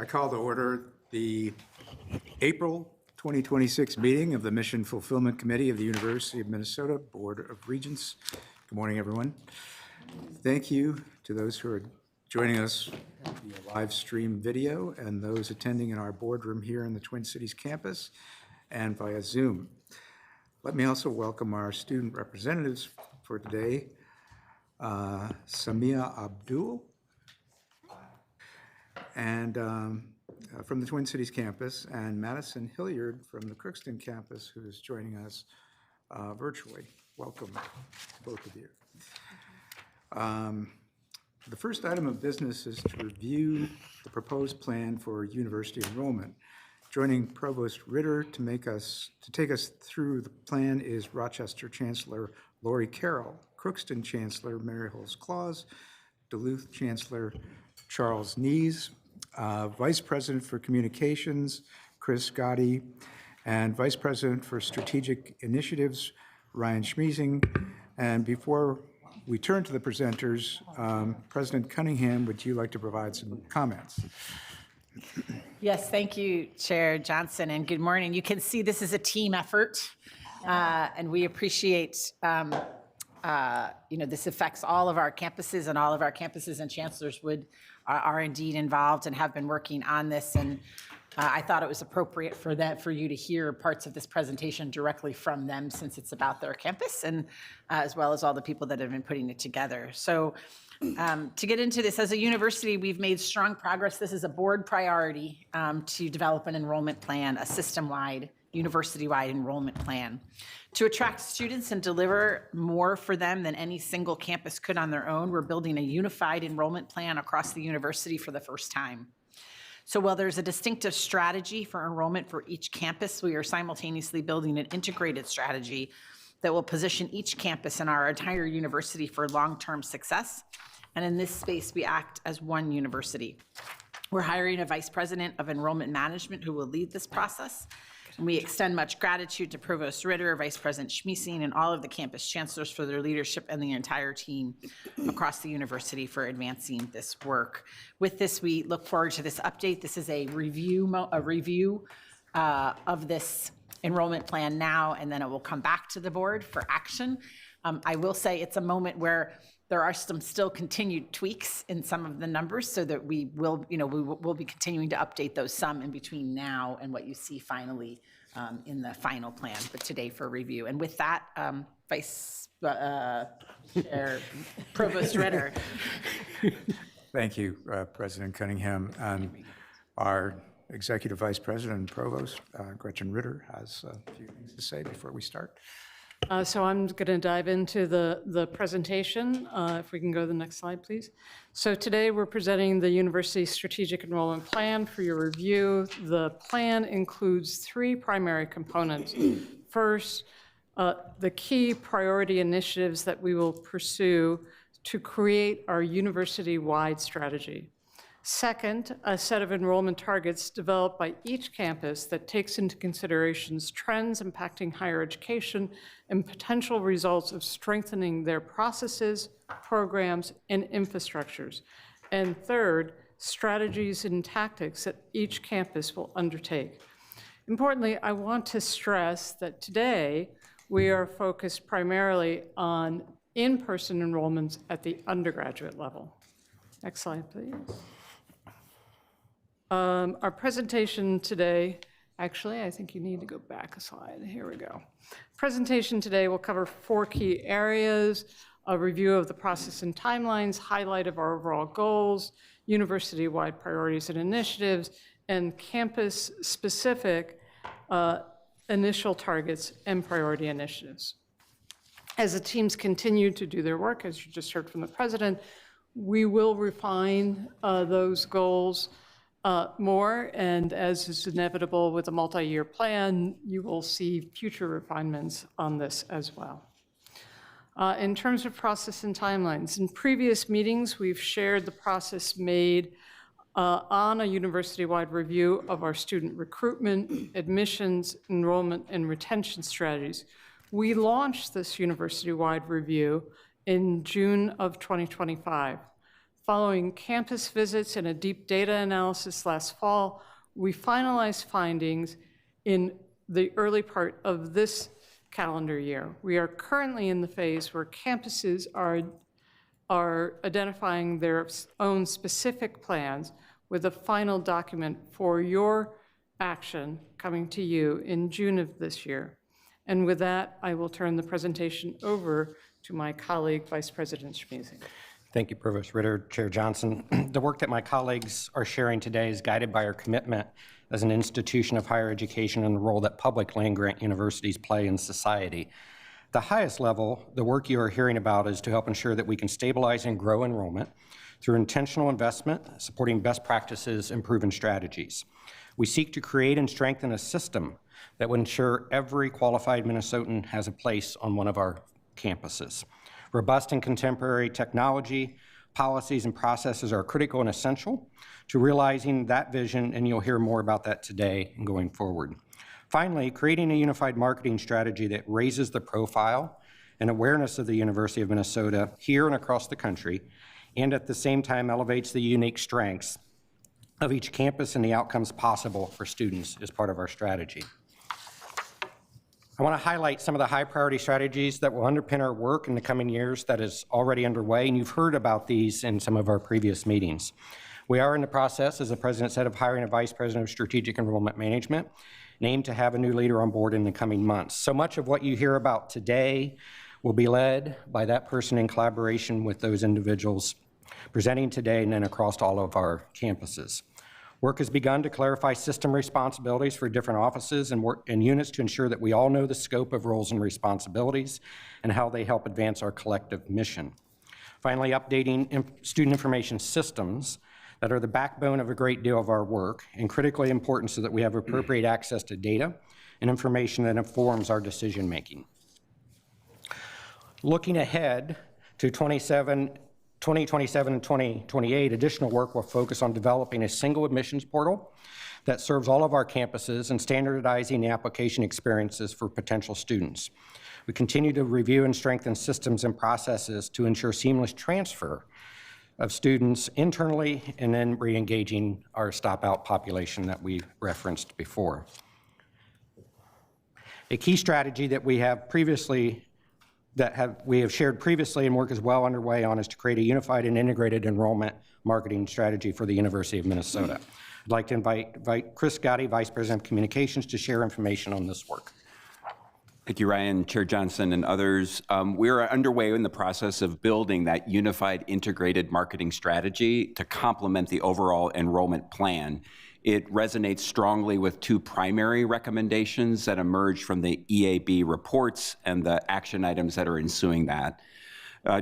I call to order the April 2026 meeting of the Mission Fulfillment Committee of the University of Minnesota Board of Regents. Good morning, everyone. Thank you to those who are joining us via live stream video and those attending in our boardroom here in the Twin Cities campus and via Zoom. Let me also welcome our student representatives for today, Samia Abdul, and from the Twin Cities campus, and Madison Hilliard from the Crookston campus, who is joining us virtually. Welcome to both of you. The first item of business is to review the proposed plan for university enrollment. Joining Provost Ritter to take us through the plan is Rochester Chancellor Lori Carroll, Crookston Chancellor Mary Holmes-Claus, Duluth Chancellor Charles Nees, Vice President for Communications Chris Gotti, and Vice President for Strategic Initiatives Ryan Schmiesing. And before we turn to the presenters, President Cunningham, would you like to provide some comments? Yes, thank you, Chair Johnson, and good morning. You can see this is a team effort, and we appreciate, this affects all of our campuses, and all of our campuses and chancellors are indeed involved and have been working on this. And I thought it was appropriate for you to hear parts of this presentation directly from them, since it's about their campus, and as well as all the people that have been putting it together. So to get into this, as a university, we've made strong progress. This is a board priority to develop an enrollment plan, a system-wide, university-wide enrollment plan to attract students and deliver more for them than any single campus could on their own. We're building a unified enrollment plan across the university for the first time. So while there's a distinctive strategy for enrollment for each campus, we are simultaneously building an integrated strategy that will position each campus and our entire university for long-term success. And in this space, we act as one university. We're hiring a vice president of enrollment management who will lead this process. And we extend much gratitude to Provost Ritter, Vice President Schmiesing, and all of the campus chancellors for their leadership, and the entire team across the university for advancing this work. With this, we look forward to this update. This is a review of this enrollment plan now, and then it will come back to the board for action. I will say it's a moment where there are some still continued tweaks in some of the numbers, so that we will be continuing to update those some in between now and what you see finally in the final plan, but today for review. And with that, Vice Chair Provost Ritter. Thank you, President Cunningham. And our Executive Vice President and Provost, Gretchen Ritter, has a few things to say before we start. So I'm going to dive into the presentation. If we can go to the next slide, please. So today we're presenting the University Strategic Enrollment Plan for your review. The plan includes three primary components. First, the key priority initiatives that we will pursue to create our university-wide strategy. Second, a set of enrollment targets developed by each campus that takes into consideration trends impacting higher education and potential results of strengthening their processes, programs, and infrastructures. And third, strategies and tactics that each campus will undertake. Importantly, I want to stress that today we are focused primarily on in-person enrollments at the undergraduate level. Next slide, please. Our presentation today, actually, I think you need to go back a slide. Here we go. Presentation today will cover four key areas: a review of the process and timelines, highlight of our overall goals, university-wide priorities and initiatives, and campus-specific initial targets and priority initiatives. As the teams continue to do their work, as you just heard from the president, we will refine those goals more, and as is inevitable with a multi-year plan, you will see future refinements on this as well. In terms of process and timelines, in previous meetings, we've shared the process made on a university-wide review of our student recruitment, admissions, enrollment, and retention strategies. We launched this university-wide review in June of 2025. Following campus visits and a deep data analysis last fall, we finalized findings in the early part of this calendar year. We are currently in the phase where campuses are identifying their own specific plans with a final document for your action coming to you in June of this year. And with that, I will turn the presentation over to my colleague, Vice President Schmeising. Thank you, Provost Ritter, Chair Johnson. The work that my colleagues are sharing today is guided by our commitment as an institution of higher education and the role that public land-grant universities play in society. The highest level, the work you are hearing about is to help ensure that we can stabilize and grow enrollment through intentional investment, supporting best practices and proven strategies. We seek to create and strengthen a system that will ensure every qualified Minnesotan has a place on one of our campuses. Robust and contemporary technology, policies, and processes are critical and essential to realizing that vision, and you'll hear more about that today and going forward. Finally, creating a unified marketing strategy that raises the profile and awareness of the University of Minnesota here and across the country, and at the same time elevates the unique strengths of each campus and the outcomes possible for students is part of our strategy. I want to highlight some of the high priority strategies that will underpin our work in the coming years that is already underway, and you've heard about these in some of our previous meetings. We are in the process, as the President said, of hiring a Vice President of Strategic Enrollment Management and aim to have a new leader on board in the coming months. So much of what you hear about today will be led by that person in collaboration with those individuals presenting today and then across all of our campuses. Work has begun to clarify system responsibilities for different offices and units to ensure that we all know the scope of roles and responsibilities and how they help advance our collective mission. Finally, updating student information systems that are the backbone of a great deal of our work and critically important so that we have appropriate access to data and information that informs our decision making. Looking ahead to 2027 and 2028, additional work will focus on developing a single admissions portal that serves all of our campuses and standardizing the application experiences for potential students. We continue to review and strengthen systems and processes to ensure seamless transfer of students internally and then re-engaging our stop-out population that we referenced before. A key strategy that we have shared previously and work is well underway on is to create a unified and integrated enrollment marketing strategy for the University of Minnesota. I'd like to invite Chris Gotti, Vice President of Communications, to share information on this work. Thank you, Ryan, Chair Johnson, and others. We are underway in the process of building that unified integrated marketing strategy to complement the overall enrollment plan. It resonates strongly with two primary recommendations that emerged from the EAB reports and the action items that are ensuing that.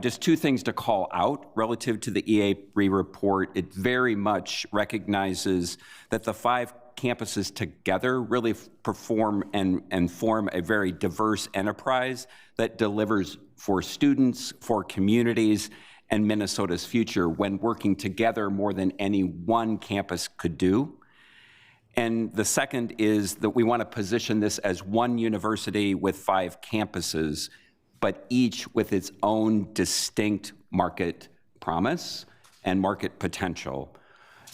Just two things to call out relative to the EAB report. It very much recognizes that the 5 campuses together really perform and form a very diverse enterprise that delivers for students, for communities, and Minnesota's future when working together more than any one campus could do. And the second is that we want to position this as one university with 5 campuses, but each with its own distinct market promise and market potential.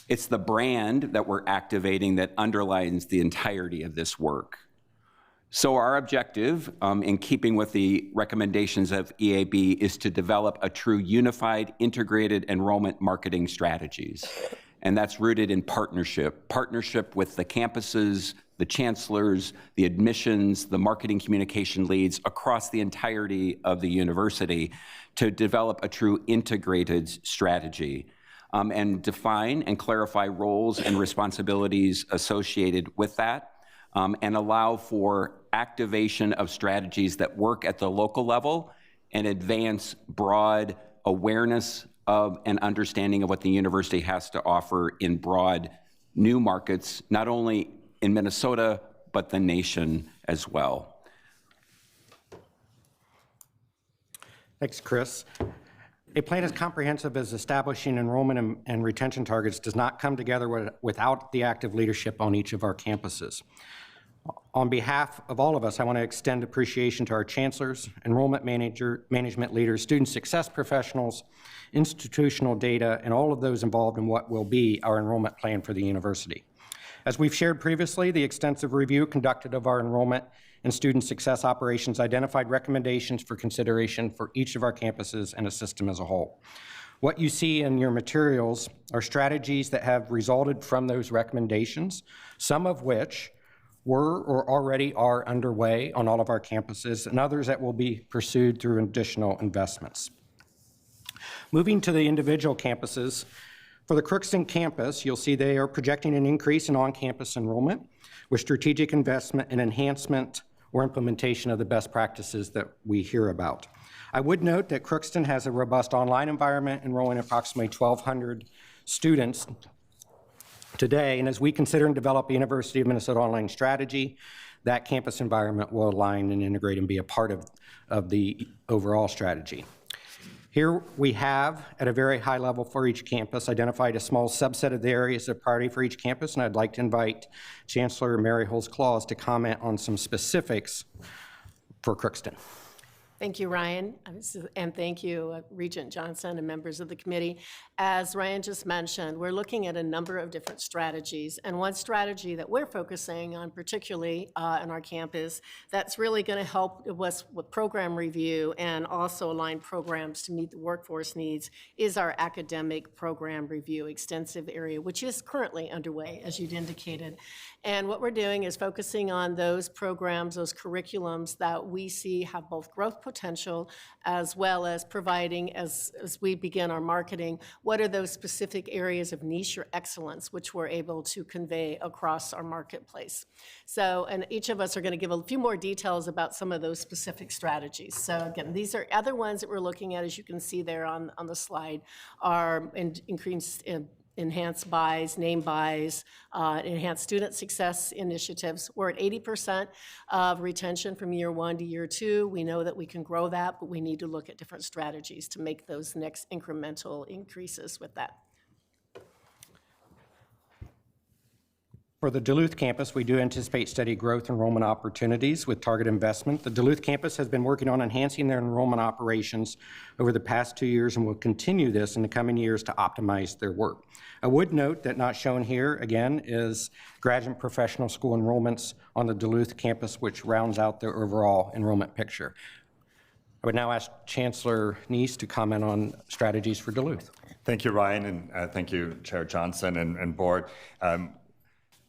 It's the brand that we're activating that underlines the entirety of this work. So our objective, in keeping with the recommendations of EAB, is to develop a true unified, integrated enrollment marketing strategies. And that's rooted in partnership with the campuses, the chancellors, the admissions, the marketing communication leads across the entirety of the university to develop a true integrated strategy and define and clarify roles and responsibilities associated with that and allow for activation of strategies that work at the local level and advance broad awareness of and understanding of what the university has to offer in broad new markets, not only in Minnesota, but the nation as well. Thanks, Chris. A plan as comprehensive as establishing enrollment and retention targets does not come together without the active leadership on each of our campuses. On behalf of all of us, I want to extend appreciation to our chancellors, enrollment management leaders, student success professionals, institutional data, and all of those involved in what will be our enrollment plan for the university. As we've shared previously, the extensive review conducted of our enrollment and student success operations identified recommendations for consideration for each of our campuses and a system as a whole. What you see in your materials are strategies that have resulted from those recommendations, some of which were or already are underway on all of our campuses, and others that will be pursued through additional investments. Moving to the individual campuses, for the Crookston campus, you'll see they are projecting an increase in on-campus enrollment with strategic investment and enhancement or implementation of the best practices that we hear about. I would note that Crookston has a robust online environment enrolling approximately 1,200 students today, and as we consider and develop a University of Minnesota online strategy, that campus environment will align and integrate and be a part of the overall strategy. Here we have, at a very high level for each campus, identified a small subset of the areas of priority for each campus, and I'd like to invite Chancellor Mary Holz-Claus to comment on some specifics for Crookston. Thank you, Ryan, and thank you, Regent Johnson and members of the committee. As Ryan just mentioned, we're looking at a number of different strategies, and one strategy that we're focusing on particularly on our campus that's really going to help us with program review and also align programs to meet the workforce needs is our academic program review extensive area, which is currently underway, as you'd indicated. And what we're doing is focusing on those programs, those curriculums that we see have both growth potential as well as providing, as we begin our marketing, what are those specific areas of niche or excellence which we're able to convey across our marketplace. So, and each of us are going to give a few more details about some of those specific strategies. So again, these are other ones that we're looking at, as you can see there on the slide, are increased enhanced buys, name buys, enhanced student success initiatives. We're at 80% of retention from year 1 to year 2. We know that we can grow that, but we need to look at different strategies to make those next incremental increases with that. For the Duluth campus, we do anticipate steady growth enrollment opportunities with target investment. The Duluth campus has been working on enhancing their enrollment operations over the past 2 years and will continue this in the coming years to optimize their work. I would note that not shown here, again, is graduate professional school enrollments on the Duluth campus, which rounds out their overall enrollment picture. I would now ask Chancellor Neese to comment on strategies for Duluth. Thank you, Ryan, and thank you, Chair Johnson and board.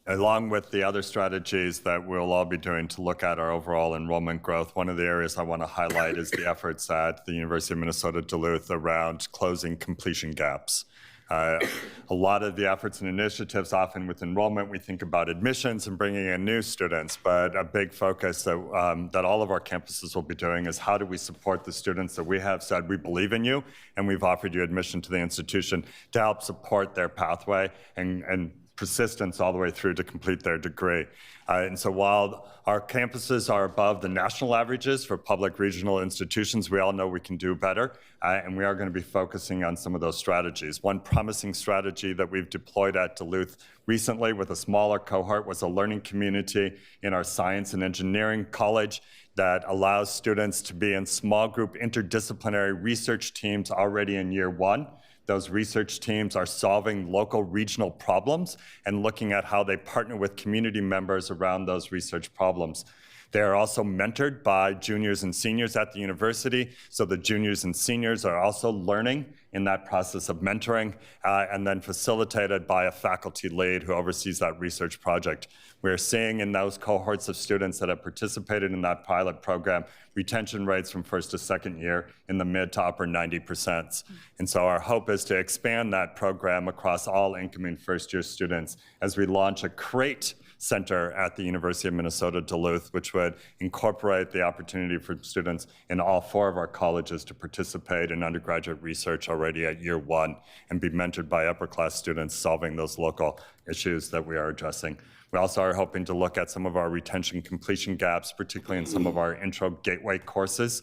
Along with the other strategies that we'll all be doing to look at our overall enrollment growth, one of the areas I want to highlight is the efforts at the University of Minnesota Duluth around closing completion gaps. A lot of the efforts and initiatives, often with enrollment, we think about admissions and bringing in new students, but a big focus that all of our campuses will be doing is how do we support the students that we have said we believe in you and we've offered you admission to the institution to help support their pathway and persistence all the way through to complete their degree. And so while our campuses are above the national averages for public regional institutions, we all know we can do better, and we are going to be focusing on some of those strategies. One promising strategy that we've deployed at Duluth recently with a smaller cohort was a learning community in our science and engineering college that allows students to be in small group interdisciplinary research teams already in year 1. Those research teams are solving local regional problems and looking at how they partner with community members around those research problems. They are also mentored by juniors and seniors at the university, so the juniors and seniors are also learning in that process of mentoring, and then facilitated by a faculty lead who oversees that research project. We're seeing in those cohorts of students that have participated in that pilot program retention rates from first to second year in the mid to upper 90%. And so our hope is to expand that program across all incoming first-year students as we launch a CRATE Center at the University of Minnesota Duluth, which would incorporate the opportunity for students in all 4 of our colleges to participate in undergraduate research already at year 1 and be mentored by upper-class students solving those local issues that we are addressing. We also are hoping to look at some of our retention completion gaps, particularly in some of our intro gateway courses,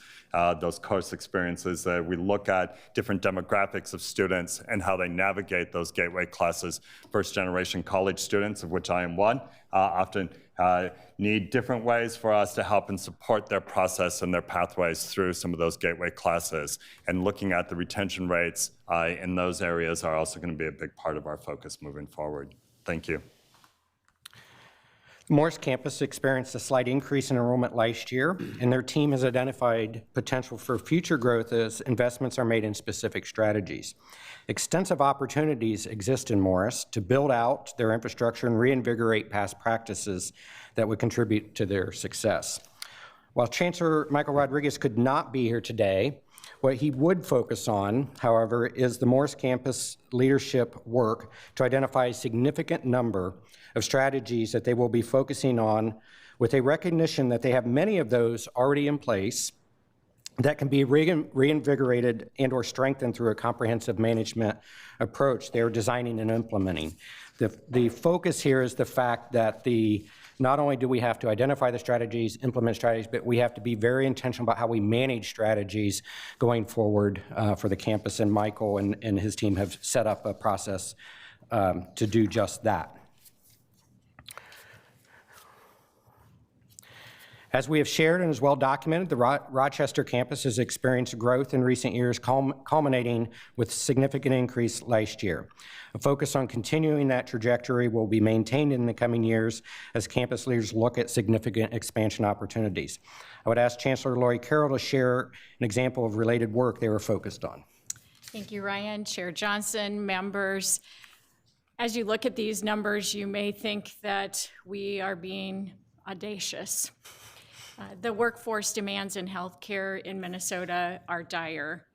those course experiences that we look at different demographics of students and how they navigate those gateway classes. First-generation college students, of which I am one, often need different ways for us to help and support their process and their pathways through some of those gateway classes. And looking at the retention rates in those areas are also going to be a big part of our focus moving forward. Thank you. Morris campus experienced a slight increase in enrollment last year, and their team has identified potential for future growth as investments are made in specific strategies. Extensive opportunities exist in Morris to build out their infrastructure and reinvigorate past practices that would contribute to their success. While Chancellor Michael Rodriguez could not be here today, what he would focus on, however, is the Morris campus leadership work to identify a significant number of strategies that they will be focusing on, with a recognition that they have many of those already in place that can be reinvigorated and or strengthened through a comprehensive management approach they are designing and implementing. The focus here is the fact that not only do we have to identify the strategies, implement strategies, but we have to be very intentional about how we manage strategies going forward for the campus, and Michael and his team have set up a process to do just that. As we have shared and is well documented, the Rochester campus has experienced growth in recent years, culminating with significant increase last year. A focus on continuing that trajectory will be maintained in the coming years as campus leaders look at significant expansion opportunities. I would ask Chancellor Lori Carroll to share an example of related work they were focused on. Thank you, Ryan. Chair Johnson, members. As you look at these numbers, you may think that we are being audacious. The workforce demands in healthcare in Minnesota are dire.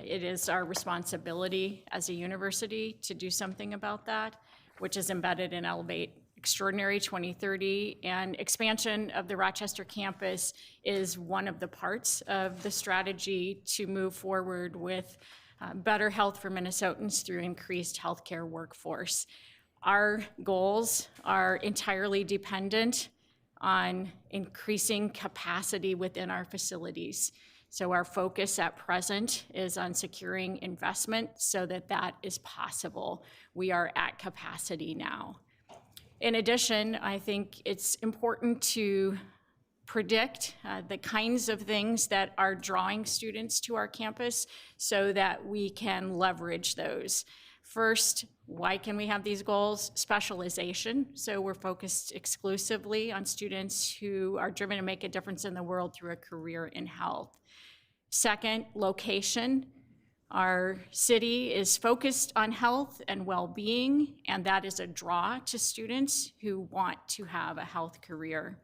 It is our responsibility as a university to do something about that, which is embedded in Elevate Extraordinary 2030, and expansion of the Rochester campus is one of the parts of the strategy to move forward with better health for Minnesotans through increased healthcare workforce. Our goals are entirely dependent on increasing capacity within our facilities. So our focus at present is on securing investment so that that is possible. We are at capacity now. In addition, I think it's important to predict the kinds of things that are drawing students to our campus so that we can leverage those. First, why can we have these goals? Specialization. So we're focused exclusively on students who are driven to make a difference in the world through a career in health. Second, location. Our city is focused on health and well-being, and that is a draw to students who want to have a health career.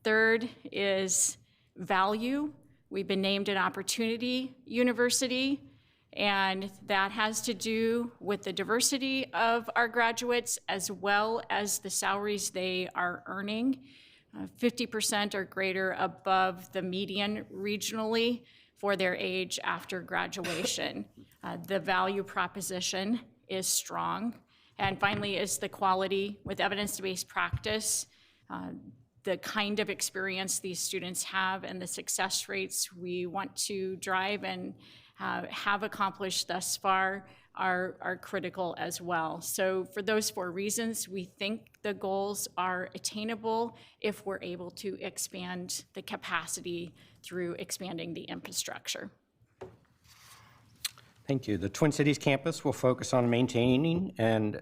Third is value. We've been named an opportunity university, and that has to do with the diversity of our graduates as well as the salaries they are earning. 50% or greater above the median regionally for their age after graduation. The value proposition is strong. And finally is the quality with evidence-based practice, the kind of experience these students have and the success rates we want to drive and have accomplished thus far are critical as well. So for those 4 reasons, we think the goals are attainable if we're able to expand the capacity through expanding the infrastructure. Thank you. The Twin Cities campus will focus on maintaining and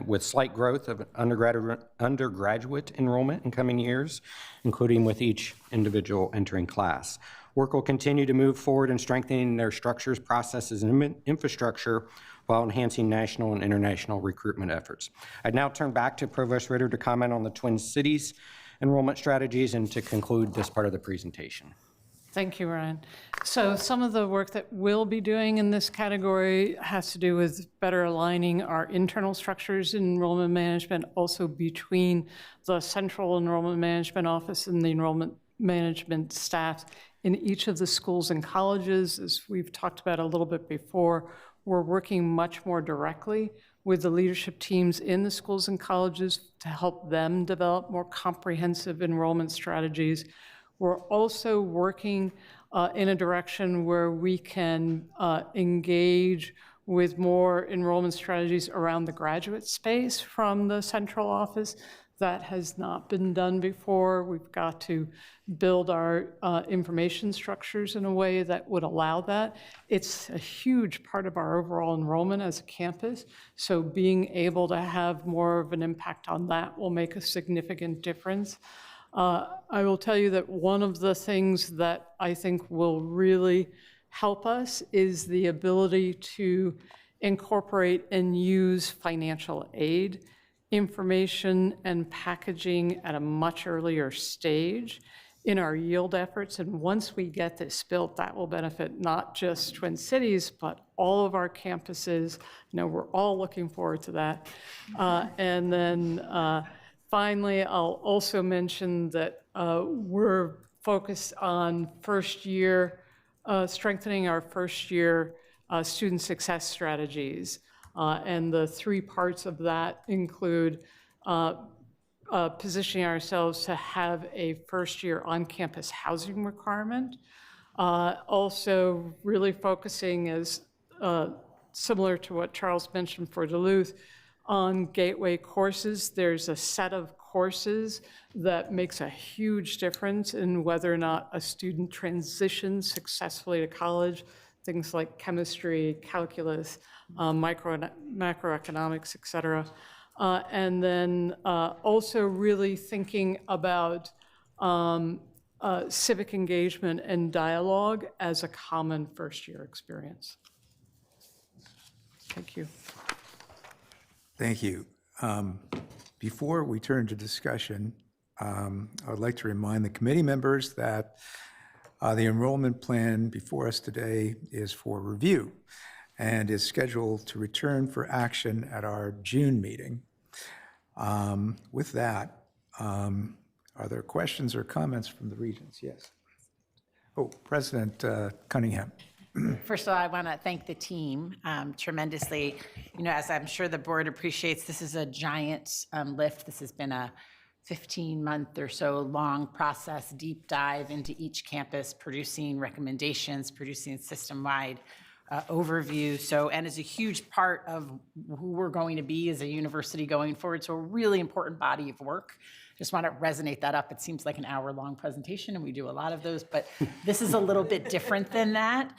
with slight growth of undergraduate enrollment in coming years, including with each individual entering class. Work will continue to move forward in strengthening their structures, processes, and infrastructure while enhancing national and international recruitment efforts. I'd now turn back to Provost Ritter to comment on the Twin Cities enrollment strategies and to conclude this part of the presentation. Thank you, Ryan. So some of the work that we'll be doing in this category has to do with better aligning our internal structures in enrollment management, also between the central enrollment management office and the enrollment management staff in each of the schools and colleges. As we've talked about a little bit before, we're working much more directly with the leadership teams in the schools and colleges to help them develop more comprehensive enrollment strategies. We're also working in a direction where we can engage with more enrollment strategies around the graduate space from the central office. That has not been done before. We've got to build our information structures in a way that would allow that. It's a huge part of our overall enrollment as a campus, so being able to have more of an impact on that will make a significant difference. I will tell you that one of the things that I think will really help us is the ability to incorporate and use financial aid information and packaging at a much earlier stage in our yield efforts. And once we get this built, that will benefit not just Twin Cities, but all of our campuses. You know, we're all looking forward to that. And then finally, I'll also mention that we're focused on first year, strengthening our first year student success strategies. And the three parts of that include positioning ourselves to have a first-year on-campus housing requirement. Also really focusing, as similar to what Charles mentioned for Duluth, on gateway courses. There's a set of courses that makes a huge difference in whether or not a student transitions successfully to college. Things like chemistry, calculus, macroeconomics, et cetera. And then also really thinking about civic engagement and dialogue as a common first-year experience. Thank you. Thank you. Before we turn to discussion, I would like to remind the committee members that the enrollment plan before us today is for review and is scheduled to return for action at our June meeting. With that, are there questions or comments from the Regents? Yes. Oh, President Cunningham. First of all, I want to thank the team tremendously. You know, as I'm sure the board appreciates, this is a giant lift. This has been a 15-month or so long process, deep dive into each campus, producing recommendations, producing system-wide overview. So, and is a huge part of who we're going to be as a university going forward. So a really important body of work. Just want to resonate that up. It seems like an hour-long presentation, and we do a lot of those, but this is a little bit different than that.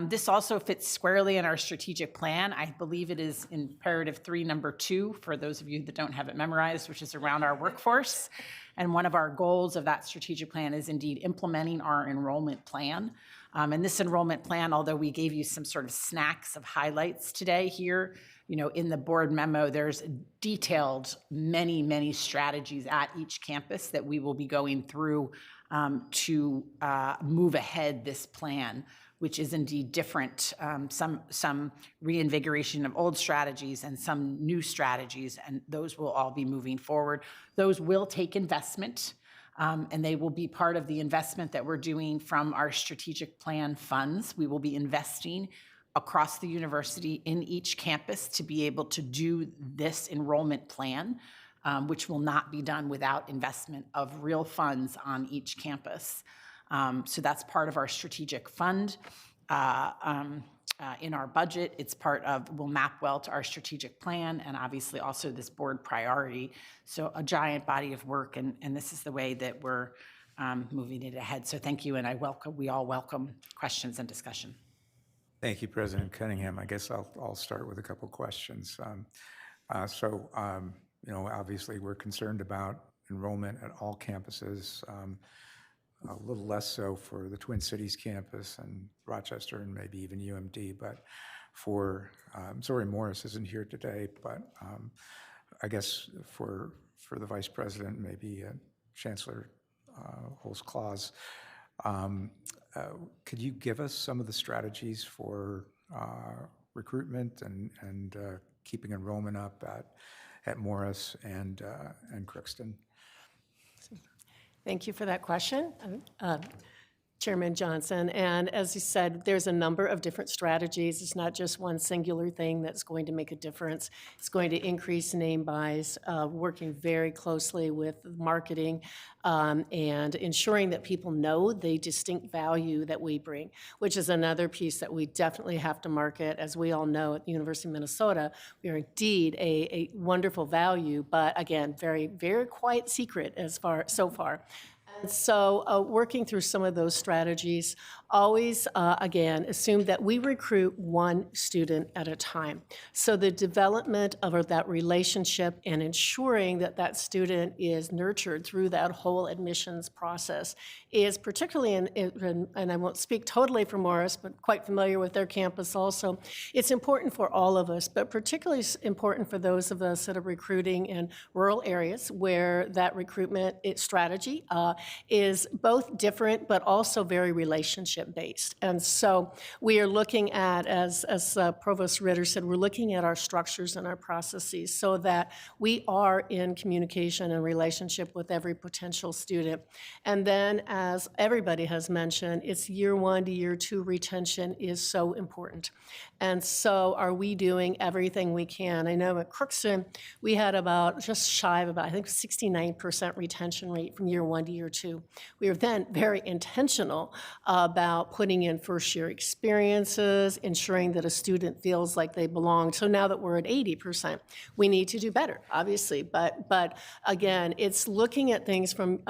This also fits squarely in our strategic plan. I believe it is imperative 3, number 2, for those of you that don't have it memorized, which is around our workforce. And one of our goals of that strategic plan is indeed implementing our enrollment plan. And this enrollment plan, although we gave you some sort of snacks of highlights today here, you know, in the board memo, there's detailed many strategies at each campus that we will be going through to move ahead this plan, which is indeed different, some reinvigoration of old strategies and some new strategies, and those will all be moving forward. Those will take investment, and they will be part of the investment that we're doing from our strategic plan funds. We will be investing across the university in each campus to be able to do this enrollment plan, which will not be done without investment of real funds on each campus. So that's part of our strategic fund. In our budget, it's part of, will map well to our strategic plan and obviously also this board priority. So a giant body of work, and this is the way that we're moving it ahead. So thank you, and we all welcome questions and discussion. Thank you, President Cunningham. I guess I'll start with a couple questions. You know, obviously we're concerned about enrollment at all campuses. A little less so for the Twin Cities campus and Rochester and maybe even UMD, but for, sorry Morris isn't here today, but I guess for the Vice President, maybe Chancellor Holst-Claus, could you give us some of the strategies for recruitment and keeping enrollment up at Morris and Crookston? Thank you for that question. Chairman Johnson, and as you said, there's a number of different strategies. It's not just one singular thing that's going to make a difference. It's going to increase name buys, working very closely with marketing, and ensuring that people know the distinct value that we bring, which is another piece that we definitely have to market. As we all know, at the University of Minnesota, we are indeed a wonderful value, but again, very, very quiet secret so far. And so working through some of those strategies, always, again, assume that we recruit one student at a time. So the development of that relationship and ensuring that that student is nurtured through that whole admissions process is particularly, and I won't speak totally for Morris, but quite familiar with their campus also, it's important for all of us, but particularly important for those of us that are recruiting in rural areas where that recruitment strategy is both different but also very relationship-based. And so we are looking at, as Provost Ritter said, we're looking at our structures and our processes so that we are in communication and relationship with every potential student. And then, as everybody has mentioned, it's year 1 to year 2 retention is so important. And so are we doing everything we can? I know at Crookston, we had about just shy of about, I think, 69% retention rate from year 1 to year 2. We were then very intentional about putting in first-year experiences, ensuring that a student feels like they belong. So now that we're at 80%, we need to do better, obviously. But again, it's looking at things from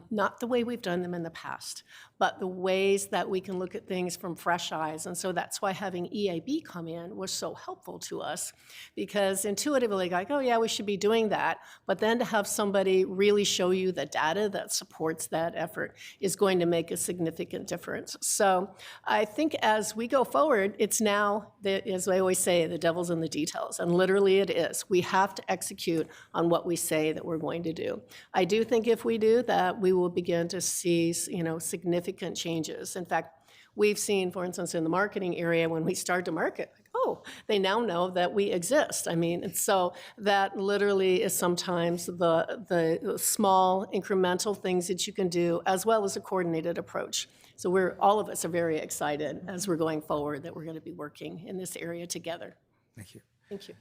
not the way we've done them in the past, but the ways that we can look at things from fresh eyes. And so that's why having EAB come in was so helpful to us, because intuitively, like, oh yeah, we should be doing that. But then to have somebody really show you the data that supports that effort is going to make a significant difference. So I think as we go forward, it's now, as I always say, the devil's in the details. And literally it is. We have to execute on what we say that we're going to do. I do think if we do that, we will begin to see, significant changes. In fact, we've seen, for instance, in the marketing area, when we start to market, like, oh, they now know that we exist. I mean, and so that literally is sometimes the small incremental things that you can do, as well as a coordinated approach. So all of us are very excited as we're going forward that we're going to be working in this area together. Thank you. Thank you.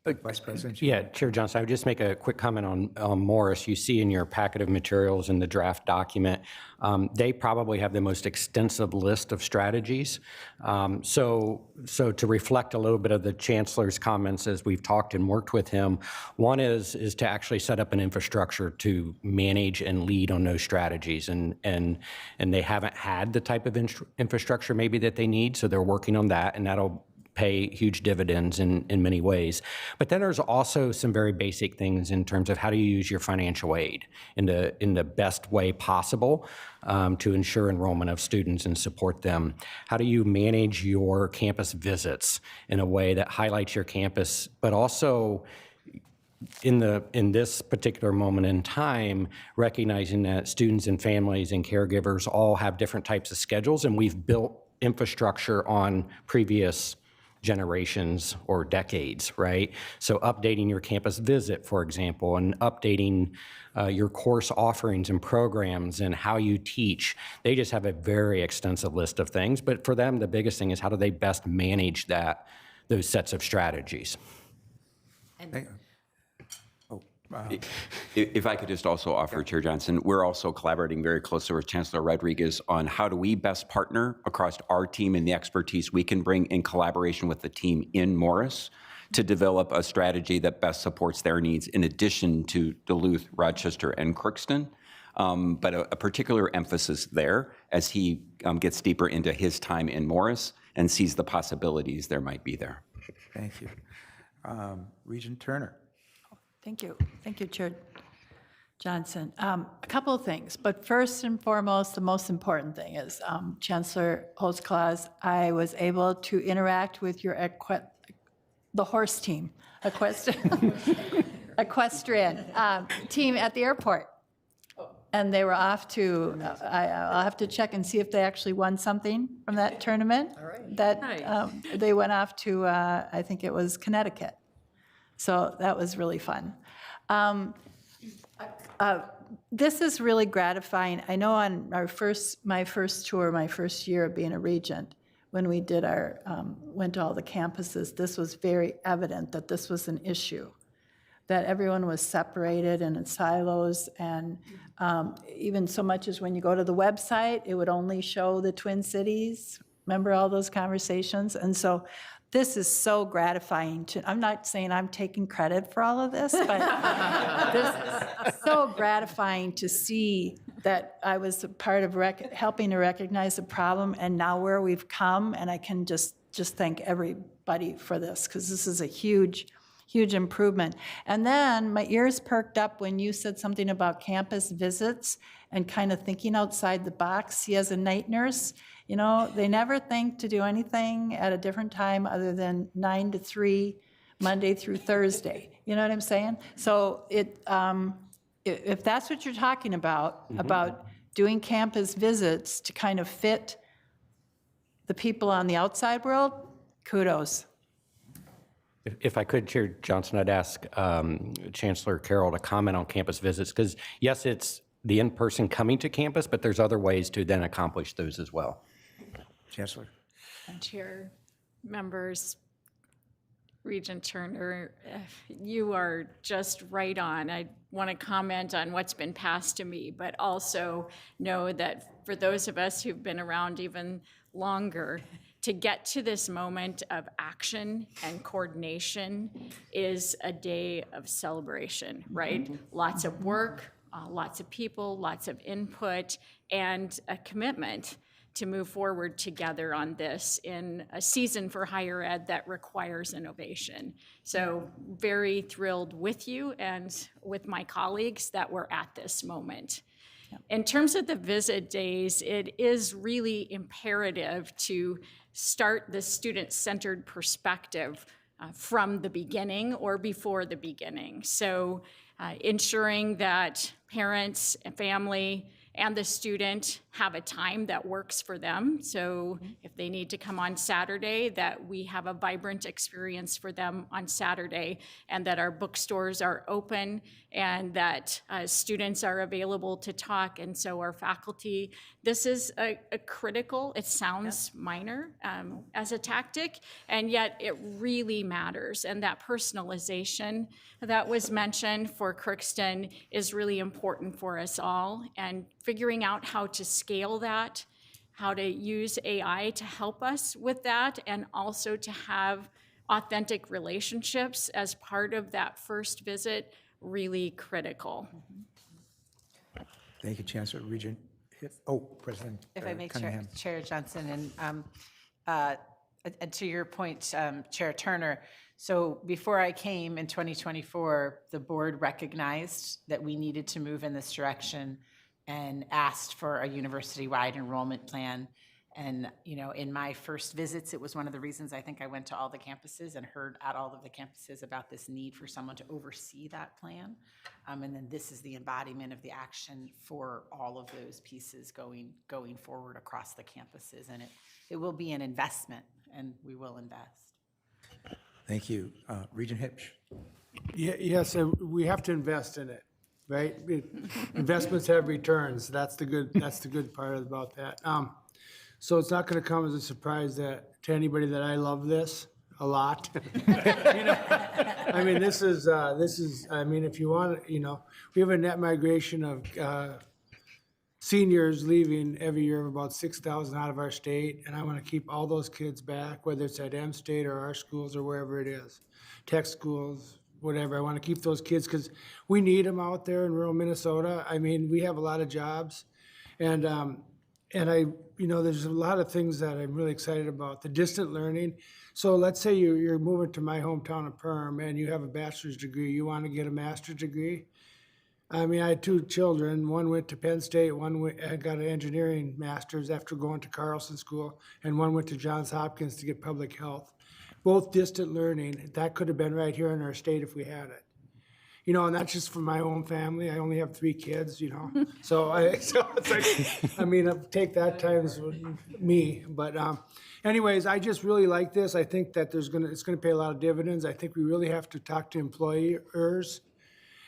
Vice President? Yeah, Chair Johnson, I would just make a quick comment on Morris. You see in your packet of materials in the draft document, they probably have the most extensive list of strategies. So to reflect a little bit of the Chancellor's comments as we've talked and worked with him, one is to actually set up an infrastructure to manage and lead on those strategies. And they haven't had the type of infrastructure maybe that they need, so they're working on that, and that'll pay huge dividends in many ways. But then there's also some very basic things in terms of how do you use your financial aid in the best way possible to ensure enrollment of students and support them. How do you manage your campus visits in a way that highlights your campus, but also in this particular moment in time, recognizing that students and families and caregivers all have different types of schedules, and we've built infrastructure on previous generations or decades, right? So updating your campus visit, for example, and updating your course offerings and programs and how you teach. They just have a very extensive list of things, but for them, the biggest thing is how do they best manage those sets of strategies? If I could just also offer, Chair Johnson, we're also collaborating very closely with Chancellor Rodriguez on how do we best partner across our team and the expertise we can bring in collaboration with the team in Morris to develop a strategy that best supports their needs in addition to Duluth, Rochester, and Crookston. But a particular emphasis there as he gets deeper into his time in Morris and sees the possibilities there might be there. Thank you. Regent Turner. Thank you. Thank you, Chair Johnson. A couple of things, but first and foremost, the most important thing is Chancellor Holtzclaw, I was able to interact with your the horse team, equestrian team at the airport. And they were off to, I'll have to check and see if they actually won something from that tournament. All right. They went off to, I think it was Connecticut. So that was really fun. this is really gratifying. I know on my first tour, my first year of being a regent, when we did went to all the campuses, this was very evident that this was an issue, that everyone was separated and in silos, and even so much as when you go to the website, it would only show the Twin Cities. Remember all those conversations? And so this is so gratifying I'm not saying I'm taking credit for all of this, but this is so gratifying to see that I was a part of helping to recognize the problem and now where we've come, and I can just thank everybody for this, because this is a huge improvement. And then my ears perked up when you said something about campus visits and kind of thinking outside the box. See, as a night nurse, they never think to do anything at a different time other than 9 to 3, Monday through Thursday. You know what I'm saying? So if that's what you're talking about doing campus visits to kind of fit the people on the outside world, kudos. If I could, Chair Johnson, I'd ask Chancellor Carroll to comment on campus visits, because yes, it's the in-person coming to campus, but there's other ways to then accomplish those as well. Chancellor. Chair, members, Regent Turner, you are just right on. I want to comment on what's been passed to me, but also know that for those of us who've been around even longer, to get to this moment of action and coordination is a day of celebration, right? Lots of work, lots of people, lots of input, and a commitment to move forward together on this in a season for higher ed that requires innovation. So very thrilled with you and with my colleagues that we're at this moment. In terms of the visit days, it is really imperative to start the student-centered perspective from the beginning or before the beginning. So ensuring that parents and family and the student have a time that works for them. So if they need to come on Saturday, that we have a vibrant experience for them on Saturday, and that our bookstores are open, and that students are available to talk, and so our faculty. This is a critical, it sounds minor as a tactic, and yet it really matters. And that personalization that was mentioned for Crookston is really important for us all, and figuring out how to scale that, how to use AI to help us with that, and also to have authentic relationships as part of that first visit, really critical. Thank you, Chancellor. Regent President If I may, Cunningham. Chair Johnson, and to your point, Chair Turner, so before I came in 2024, the board recognized that we needed to move in this direction and asked for a university-wide enrollment plan. And, in my first visits, it was one of the reasons I think I went to all the campuses and heard at all of the campuses about this need for someone to oversee that plan. And then this is the embodiment of the action for all of those pieces going forward across the campuses. And it will be an investment, and we will invest. Thank you. Regent Hipsch. Yes, we have to invest in it, right? Investments have returns. That's the good part about that. So it's not going to come as a surprise to anybody that I love this a lot. I mean, this is. I mean, if you want, we have a net migration of seniors leaving every year of about 6,000 out of our state, and I want to keep all those kids back, whether it's at M State or our schools or wherever it is, tech schools, whatever. I want to keep those kids because we need them out there in rural Minnesota. I mean, we have a lot of jobs, and I, there's a lot of things that I'm really excited about. The distant learning. So let's say you're moving to my hometown of Perm and you have a bachelor's degree. You want to get a master's degree. I mean, I had 2 children. One went to Penn State. One got an engineering master's after going to Carlson School, and one went to Johns Hopkins to get public health. Both distant learning. That could have been right here in our state if we had it. And that's just for my own family. I only have 3 kids, So it's like, I mean, take that times me. But anyways, I just really like this. I think that it's gonna pay a lot of dividends. I think we really have to talk to employers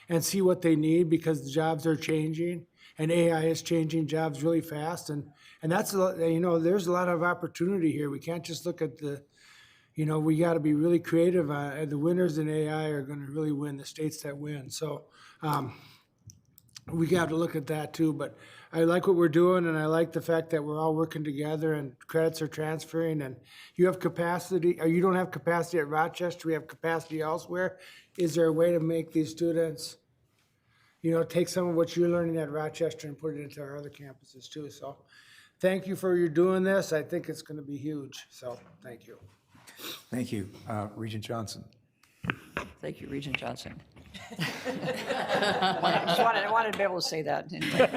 and see what they need, because the jobs are changing and AI is changing jobs really fast. And that's, there's a lot of opportunity here. We can't just look at we got to be really creative. The winners in AI are going to really win, the states that win. So we got to look at that too. But I like what we're doing, and I like the fact that we're all working together and credits are transferring, and you have capacity, or you don't have capacity at Rochester, we have capacity elsewhere. Is there a way to make these students, take some of what you're learning at Rochester and put it into our other campuses too? So thank you for your doing this. I think it's going to be huge. So thank you. Thank you. Regent Johnson. Thank you, Regent Johnson. I wanted to be able to say that anyway.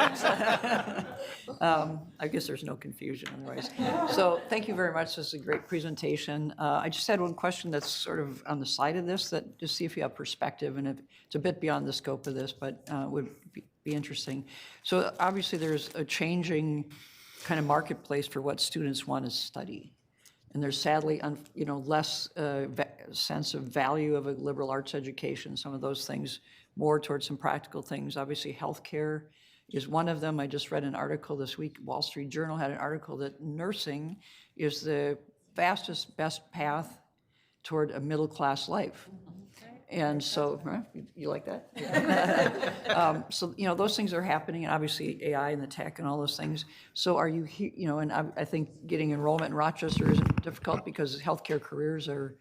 I guess there's no confusion otherwise. So thank you very much. This is a great presentation. I just had one question that's sort of on the side of this, that just see if you have perspective, and if it's a bit beyond the scope of this, but would be interesting. So obviously there's a changing kind of marketplace for what students want to study. And there's sadly, less sense of value of a liberal arts education, some of those things, more towards some practical things. Obviously, healthcare is one of them. I just read an article this week, Wall Street Journal had an article that nursing is the fastest, best path toward a middle-class life. And so, you like that? So, those things are happening, and obviously AI and the tech and all those things. So are you, and I think getting enrollment in Rochester isn't difficult because healthcare careers are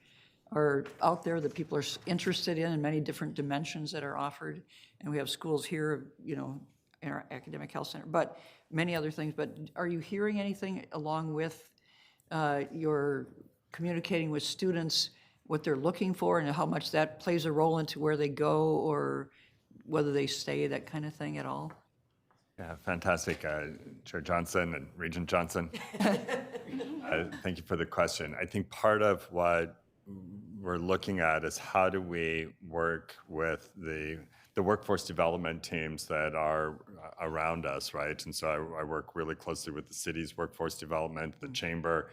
out there that people are interested in many different dimensions that are offered. And we have schools here, in our academic health center, but many other things. But are you hearing anything along with your communicating with students, what they're looking for and how much that plays a role into where they go or whether they stay, that kind of thing at all? Yeah, fantastic, Chair Johnson and Regent Johnson. Thank you for the question. I think part of what we're looking at is how do we work with the workforce development teams that are around us, right? And so I work really closely with the city's workforce development, the chamber,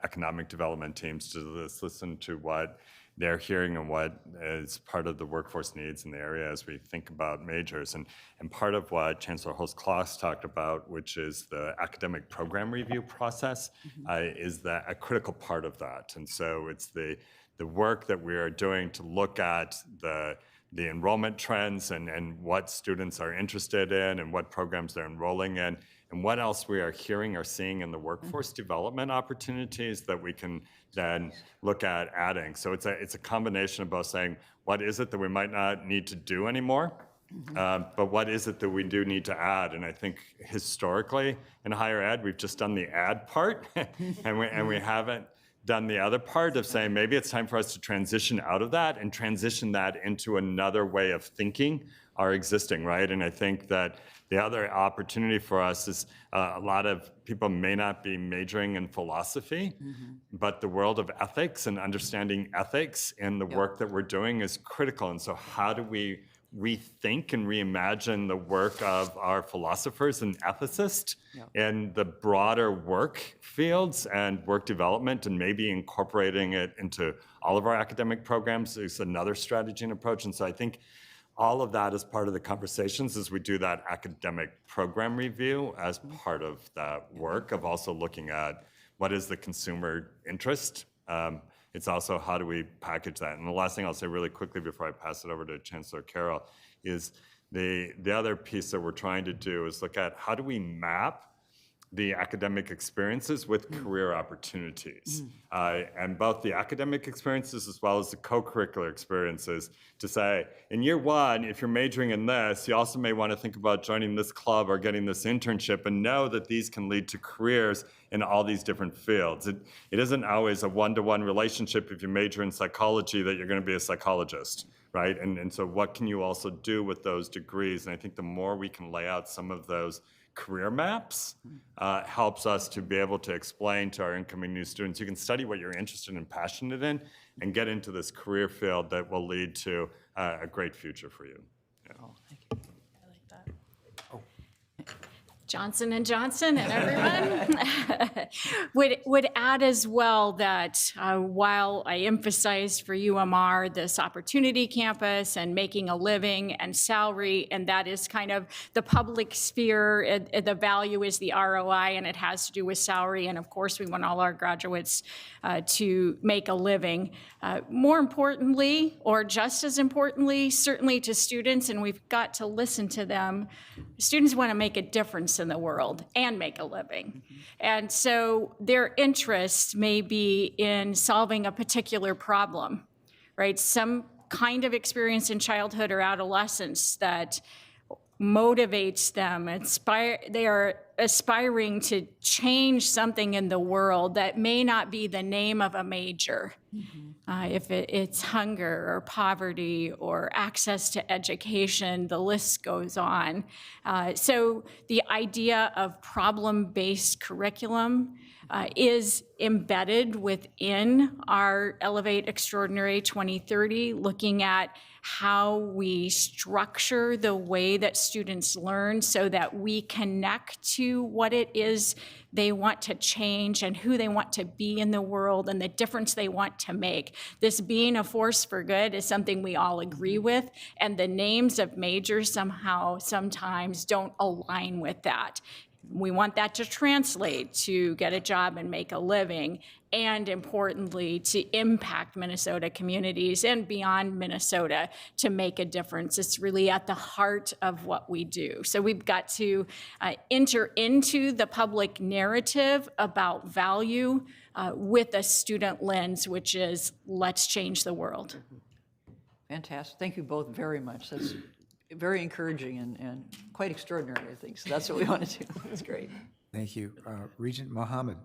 economic development teams to listen to what they're hearing and what is part of the workforce needs in the area as we think about majors. And part of what Chancellor Holst-Klaas talked about, which is the academic program review process, is a critical part of that. And so it's the work that we are doing to look at the enrollment trends and what students are interested in and what programs they're enrolling in, and what else we are hearing or seeing in the workforce development opportunities that we can then look at adding. So it's a combination of both saying, what is it that we might not need to do anymore, but what is it that we do need to add? And I think historically in higher ed, we've just done the add part, and we haven't done the other part of saying maybe it's time for us to transition out of that and transition that into another way of thinking our existing, right? And I think that the other opportunity for us is a lot of people may not be majoring in philosophy, but the world of ethics and understanding ethics and the work that we're doing is critical. And so how do we rethink and reimagine the work of our philosophers and ethicists in the broader work fields and work development, and maybe incorporating it into all of our academic programs is another strategy and approach. And so I think all of that is part of the conversations as we do that academic program review as part of that work of also looking at what is the consumer interest. It's also how do we package that. And the last thing I'll say really quickly before I pass it over to Chancellor Carroll is the other piece that we're trying to do is look at how do we map the academic experiences with career opportunities. And both the academic experiences as well as the co-curricular experiences to say, in year one, if you're majoring in this, you also may want to think about joining this club or getting this internship and know that these can lead to careers in all these different fields. It isn't always a one-to-one relationship if you major in psychology that you're going to be a psychologist, right? And so what can you also do with those degrees? And I think the more we can lay out some of those career maps helps us to be able to explain to our incoming new students, you can study what you're interested and passionate in and get into this career field that will lead to a great future for you. Yeah. Oh, thank you. I like that. Johnson and Johnson and everyone would add as well that while I emphasized for UMR this opportunity campus and making a living and salary, and that is kind of the public sphere, the value is the ROI, and it has to do with salary, and of course we want all our graduates to make a living. More importantly, or just as importantly, certainly to students, and we've got to listen to them, students want to make a difference in the world and make a living. And so their interest may be in solving a particular problem, right? Some kind of experience in childhood or adolescence that motivates them, they are aspiring to change something in the world that may not be the name of a major. If it's hunger or poverty or access to education, the list goes on. So the idea of problem-based curriculum is embedded within our Elevate Extraordinary 2030, looking at how we structure the way that students learn so that we connect to what it is they want to change and who they want to be in the world and the difference they want to make. This being a force for good is something we all agree with, and the names of majors somehow sometimes don't align with that. We want that to translate to get a job and make a living, and importantly, to impact Minnesota communities and beyond Minnesota to make a difference. It's really at the heart of what we do. So we've got to enter into the public narrative about value with a student lens, which is let's change the world. Fantastic. Thank you both very much. That's very encouraging and quite extraordinary, I think. So that's what we want to do. That's great. Thank you. Regent Mohammed.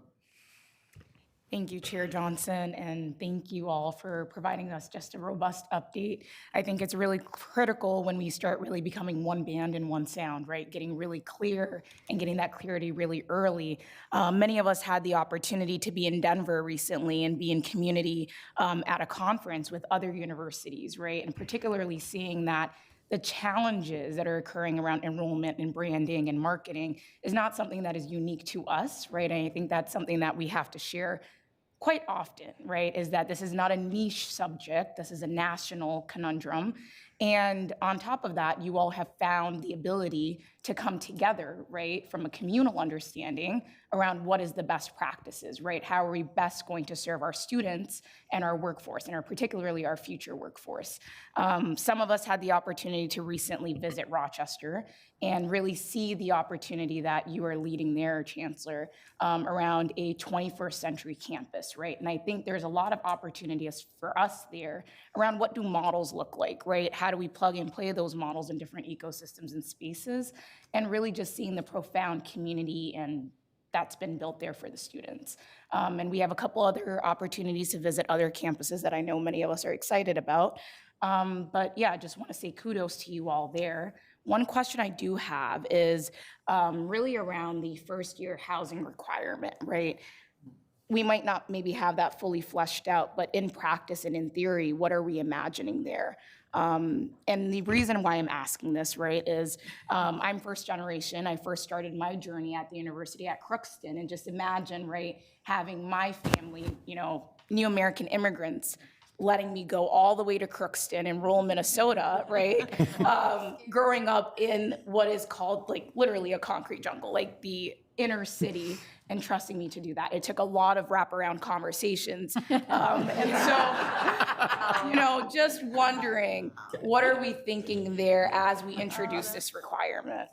Thank you, Chair Johnson, and thank you all for providing us just a robust update. I think it's really critical when we start really becoming one band and one sound, right? Getting really clear and getting that clarity really early. Many of us had the opportunity to be in Denver recently and be in community at a conference with other universities, right? And particularly seeing that the challenges that are occurring around enrollment and branding and marketing is not something that is unique to us, right? And I think that's something that we have to share quite often, right, is that this is not a niche subject, this is a national conundrum. And on top of that, you all have found the ability to come together, right, from a communal understanding around what is the best practices, right? How are we best going to serve our students and our workforce, and particularly our future workforce? Some of us had the opportunity to recently visit Rochester and really see the opportunity that you are leading there, Chancellor, around a 21st century campus, right? And I think there's a lot of opportunities for us there around what do models look like, right? How do we plug and play those models in different ecosystems and spaces, and really just seeing the profound community and that's been built there for the students. And we have a couple other opportunities to visit other campuses that I know many of us are excited about. But yeah, I just want to say kudos to you all there. One question I do have is really around the first year housing requirement, right? We might not maybe have that fully fleshed out, but in practice and in theory, what are we imagining there? And the reason why I'm asking this, right, is I'm first generation. I first started my journey at the university at Crookston, and just imagine, right, having my family, you know, new American immigrants, letting me go all the way to Crookston in rural Minnesota, right? Growing up in what is called like literally a concrete jungle, like the inner city, and trusting me to do that. It took a lot of wraparound conversations. And so, you know, just wondering, what are we thinking there as we introduce this requirement?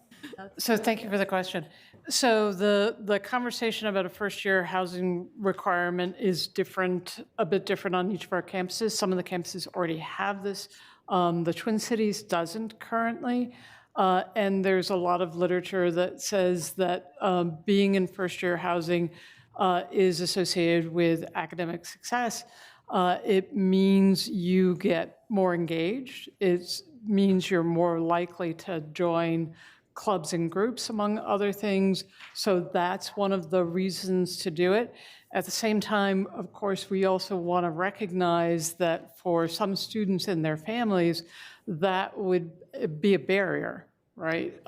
So thank you for the question. So the conversation about a first-year housing requirement is different, a bit different on each of our campuses. Some of the campuses already have this. The Twin Cities doesn't currently. And there's a lot of literature that says that being in first-year housing is associated with academic success. It means you get more engaged. It means you're more likely to join clubs and groups, among other things. So that's one of the reasons to do it. At the same time, of course, we also want to recognize that for some students and their families, that would be a barrier, right?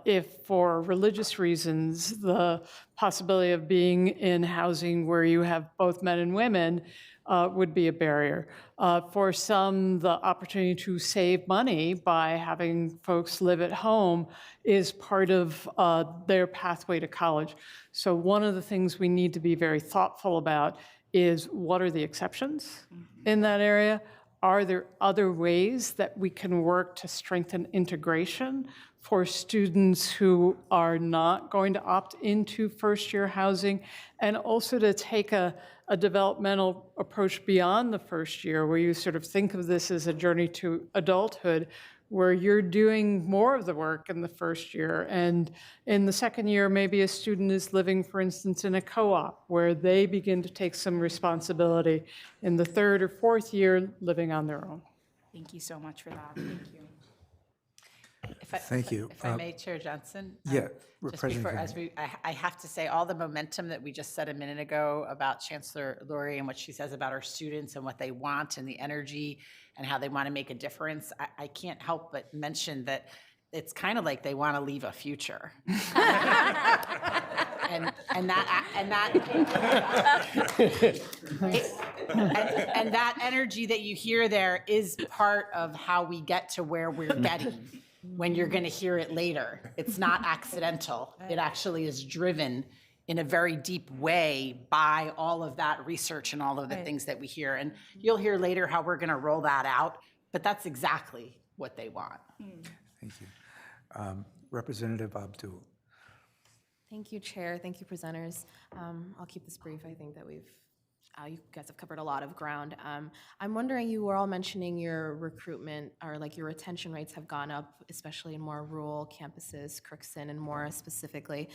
If for religious reasons, the possibility of being in housing where you have both men and women would be a barrier. For some, the opportunity to save money by having folks live at home is part of their pathway to college. So one of the things we need to be very thoughtful about is what are the exceptions in that area? Are there other ways that we can work to strengthen integration for students who are not going to opt into first-year housing, and also to take a developmental approach beyond the first year, where you sort of think of this as a journey to adulthood, where you're doing more of the work in the first year. And in the second year, maybe a student is living, for instance, in a co-op, where they begin to take some responsibility. In the third or fourth year, living on their own. Thank you so much for that. Thank you. Thank you. If I may, Chair Johnson? Yeah, Just President before, as I have to say, all the momentum that we just said a minute ago about Chancellor Lori and what she says about our students and what they want and the energy and how they want to make a difference, I can't help but mention that it's kind of like they want to leave a future. and that energy that you hear there is part of how we get to where we're getting. When you're going to hear it later, it's not accidental. It actually is driven in a very deep way by all of that research and all of the things that we hear. And you'll hear later how we're going to roll that out, but that's exactly what they want. Thank you. Representative Abdul. Thank you, Chair. Thank you, presenters. I'll keep this brief. I think that you guys have covered a lot of ground. I'm wondering, you were all mentioning your recruitment, or like your retention rates have gone up, especially in more rural campuses, Crookston and more specifically.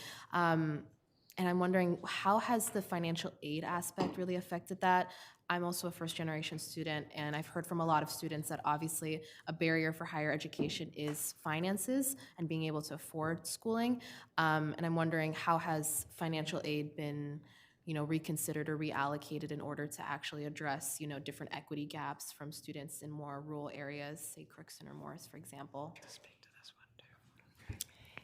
And I'm wondering, how has the financial aid aspect really affected that? I'm also a first-generation student, and I've heard from a lot of students that obviously a barrier for higher education is finances and being able to afford schooling. And I'm wondering, how has financial aid been reconsidered or reallocated in order to actually address, different equity gaps from students in more rural areas, say Crookston or Morris, for example?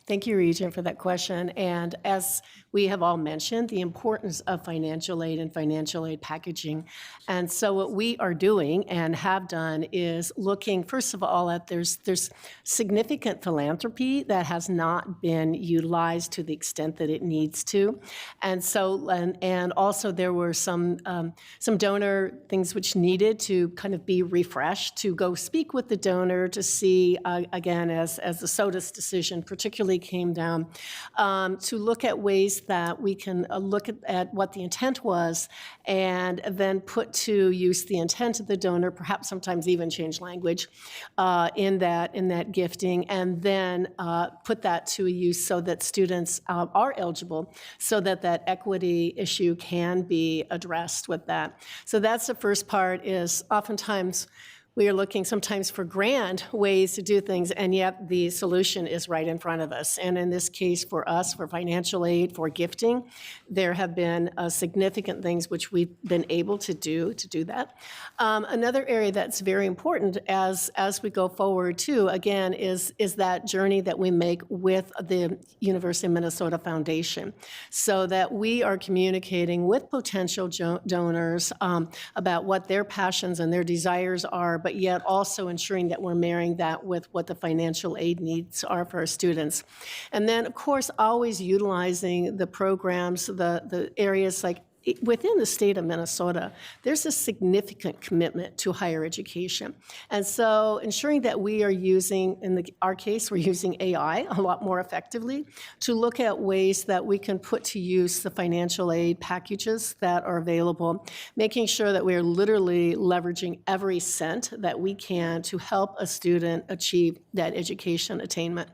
Thank you, Regent, for that question. And as we have all mentioned, the importance of financial aid and financial aid packaging. And so what we are doing and have done is looking, first of all, at there's significant philanthropy that has not been utilized to the extent that it needs to. And so, and also there were some donor things which needed to kind of be refreshed, to go speak with the donor to see, again, as the SOTUS decision particularly came down, to look at ways that we can look at what the intent was and then put to use the intent of the donor, perhaps sometimes even change language in that gifting, and then put that to use so that students are eligible, so that equity issue can be addressed with that. So that's the first part, is oftentimes we are looking sometimes for grand ways to do things, and yet the solution is right in front of us. And in this case, for us, for financial aid, for gifting, there have been significant things which we've been able to do that. Another area that's very important as we go forward too, again, is that journey that we make with the University of Minnesota Foundation, so that we are communicating with potential donors about what their passions and their desires are, but yet also ensuring that we're marrying that with what the financial aid needs are for our students. And then, of course, always utilizing the programs, the areas like within the state of Minnesota, there's a significant commitment to higher education. And so ensuring that we are using, in our case, we're using AI a lot more effectively to look at ways that we can put to use the financial aid packages that are available, making sure that we are literally leveraging every cent that we can to help a student achieve that education attainment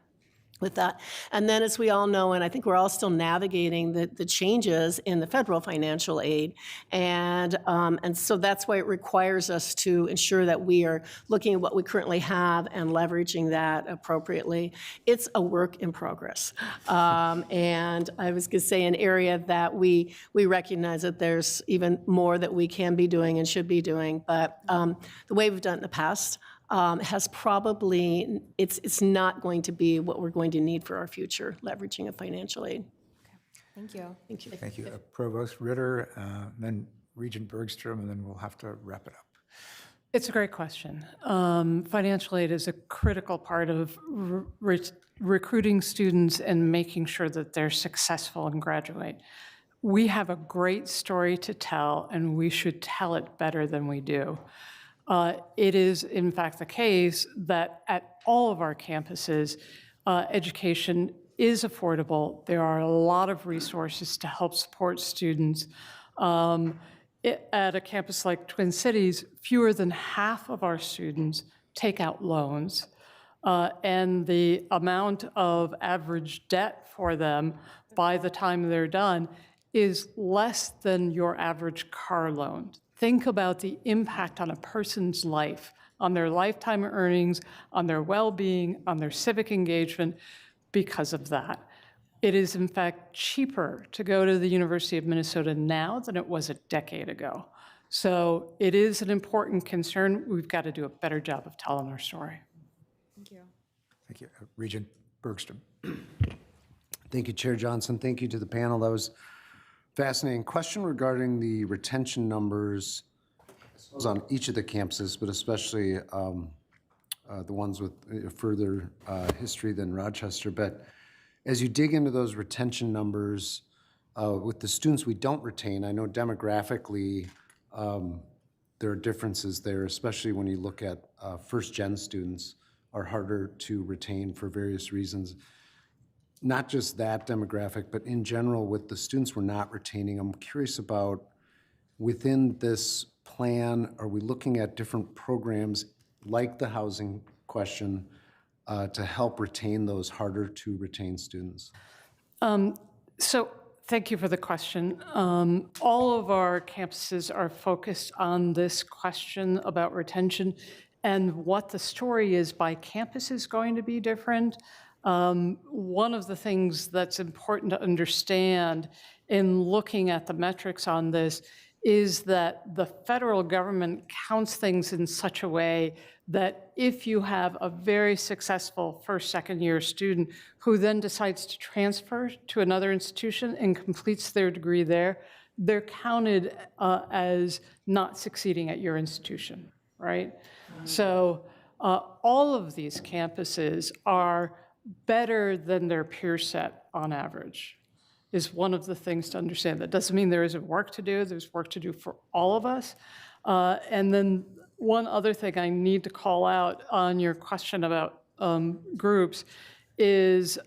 with that. And then, as we all know, and I think we're all still navigating the changes in the federal financial aid, and so that's why it requires us to ensure that we are looking at what we currently have and leveraging that appropriately. It's a work in progress. And I was going to say, an area that we recognize that there's even more that we can be doing and should be doing, but the way we've done it in the past, has probably, it's not going to be what we're going to need for our future leveraging of financial aid. Thank you. Thank you. Thank you. Provost Ritter, then Regent Bergstrom, and then we'll have to wrap it up. It's a great question. Financial aid is a critical part of recruiting students and making sure that they're successful and graduate. We have a great story to tell, and we should tell it better than we do. It is, in fact, the case that at all of our campuses, education is affordable. There are a lot of resources to help support students. At a campus like Twin Cities, fewer than half of our students take out loans, and the amount of average debt for them by the time they're done is less than your average car loan. Think about the impact on a person's life, on their lifetime earnings, on their well-being, on their civic engagement because of that. It is, in fact, cheaper to go to the University of Minnesota now than it was a decade ago. So it is an important concern. We've got to do a better job of telling our story. Thank you. Thank you. Regent Bergstrom. Thank you, Chair Johnson. Thank you to the panel. That was fascinating. Question regarding the retention numbers on each of the campuses, but especially the ones with further history than Rochester. But as you dig into those retention numbers with the students we don't retain, I know demographically there are differences there, especially when you look at first-gen students are harder to retain for various reasons. Not just that demographic, but in general with the students we're not retaining, I'm curious about within this plan, are we looking at different programs like the housing question to help retain those harder to retain students? So thank you for the question. All of our campuses are focused on this question about retention, and what the story is by campus is going to be different. One of the things that's important to understand in looking at the metrics on this is that the federal government counts things in such a way that if you have a very successful first, second year student who then decides to transfer to another institution and completes their degree there, they're counted as not succeeding at your institution, right? So all of these campuses are better than their peer set on average, is one of the things to understand. That doesn't mean there isn't work to do. There's work to do for all of us. And then one other thing I need to call out on your question about groups is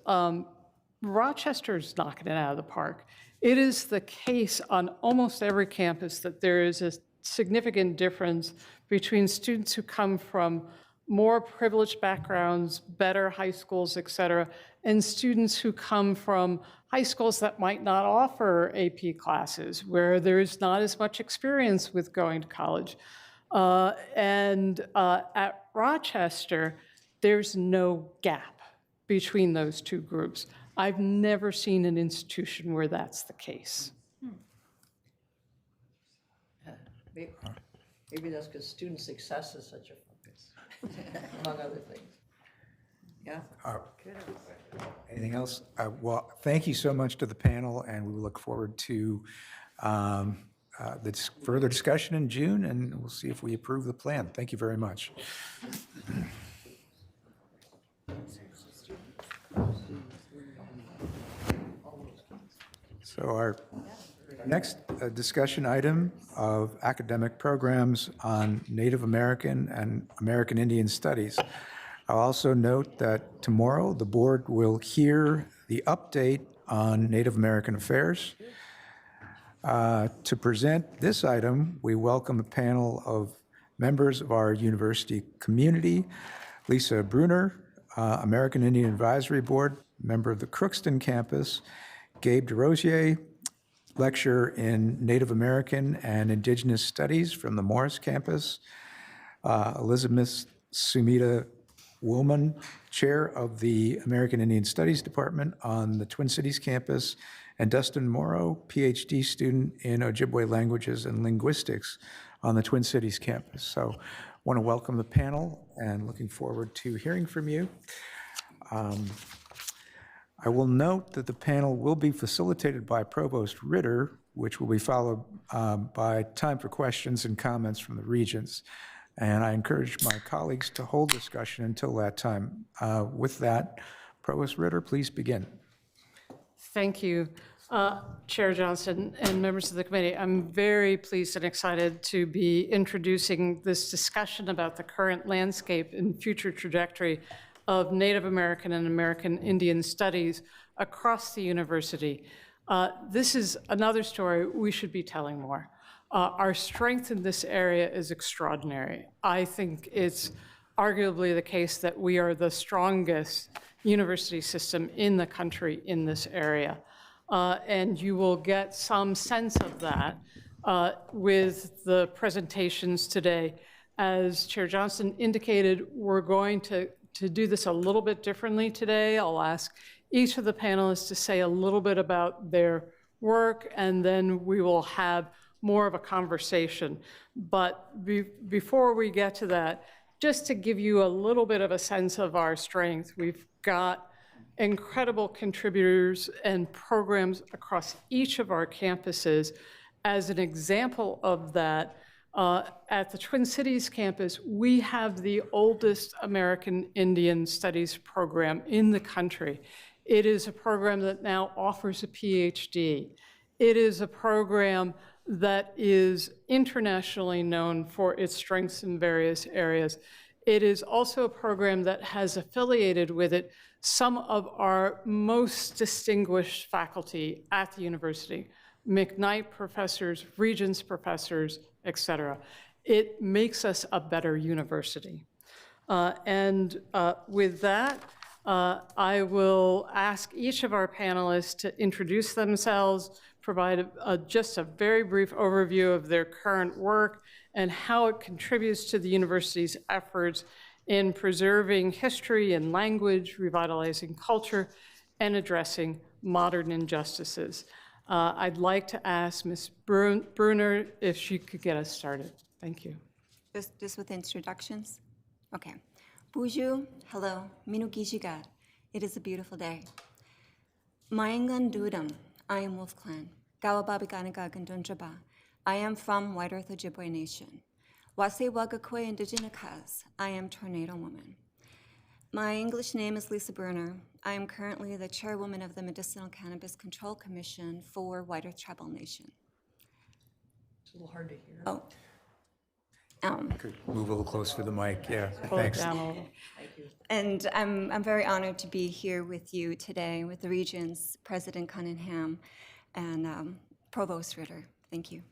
Rochester's knocking it out of the park. It is the case on almost every campus that there is a significant difference between students who come from more privileged backgrounds, better high schools, et cetera, and students who come from high schools that might not offer AP classes, where there's not as much experience with going to college. At Rochester, there's no gap between those two groups. I've never seen an institution where that's the case. Maybe that's because student success is such a focus, among other things. Yeah. Anything else? Well, thank you so much to the panel, and we look forward to further discussion in June, and we'll see if we approve the plan. Thank you very much. So our next discussion item of academic programs on Native American and American Indian Studies. I'll also note that tomorrow the board will hear the update on Native American affairs. To present this item, we welcome a panel of members of our university community. Lisa Bruner, American Indian Advisory Board, member of the Crookston campus. Gabe DeRosier, lecturer in Native American and Indigenous Studies from the Morris campus. Elizabeth Sumita Woolman, chair of the American Indian Studies Department on the Twin Cities campus, and Dustin Morrow, PhD student in Ojibwe languages and linguistics on the Twin Cities campus. So I want to welcome the panel and looking forward to hearing from you. I will note that the panel will be facilitated by Provost Ritter, which will be followed by time for questions and comments from the Regents. And I encourage my colleagues to hold discussion until that time. With that, Provost Ritter, please begin. Thank you, Chair Johnson and members of the committee. I'm very pleased and excited to be introducing this discussion about the current landscape and future trajectory of Native American and American Indian studies across the university. This is another story we should be telling more. Our strength in this area is extraordinary. I think it's arguably the case that we are the strongest university system in the country in this area. And you will get some sense of that with the presentations today. As Chair Johnson indicated, we're going to do this a little bit differently today. I'll ask each of the panelists to say a little bit about their work, and then we will have more of a conversation. But before we get to that, just to give you a little bit of a sense of our strength, we've got incredible contributors and programs across each of our campuses. As an example of that, at the Twin Cities campus, we have the oldest American Indian Studies program in the country. It is a program that now offers a PhD. It is a program that is internationally known for its strengths in various areas. It is also a program that has affiliated with it some of our most distinguished faculty at the university, McKnight professors, Regents professors, et cetera. It makes us a better university. With that, I will ask each of our panelists to introduce themselves, provide just a very brief overview of their current work and how it contributes to the university's efforts in preserving history and language, revitalizing culture, and addressing modern injustices. I'd like to ask Ms. Bruner if she could get us started. Thank you. Just with introductions? Okay. Bonjour, hello, Minugishigar. It is a beautiful day. Mayangan Dudam, I am Wolf Clan. Gawababiganaga. I am from White Earth Ojibwe Nation. Wase Wagakwe Indigenous, I am Tornado Woman. My English name is Lisa Bruner. I am currently the chairwoman of the Medicinal Cannabis Control Commission for White Earth Tribal Nation. It's a little hard to hear. Oh. Could move a little closer to the mic, yeah, Pull it thanks. down a little. And I'm very honored to be here with you today with the Regents, President Cunningham, and Provost Ritter. Thank you.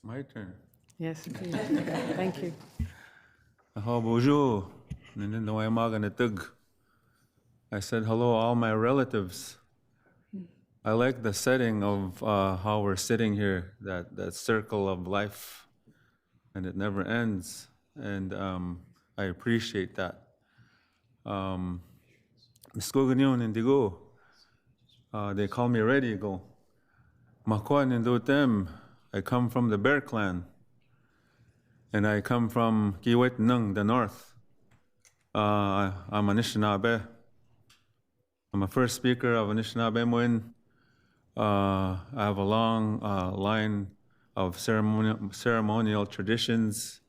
My turn. Yes, please. Thank you. Bonjour. I said hello, all my relatives. I like the setting of how we're sitting here, that circle of life, and it never ends. And I appreciate that. Indigo. They call me Red Eagle. Makwan Indotem. I come from the Bear Clan. And I come from Kiwetnung, the north. I'm Anishinaabe. I'm a first speaker of Anishinaabe Muin. I have a long line of ceremonial traditions,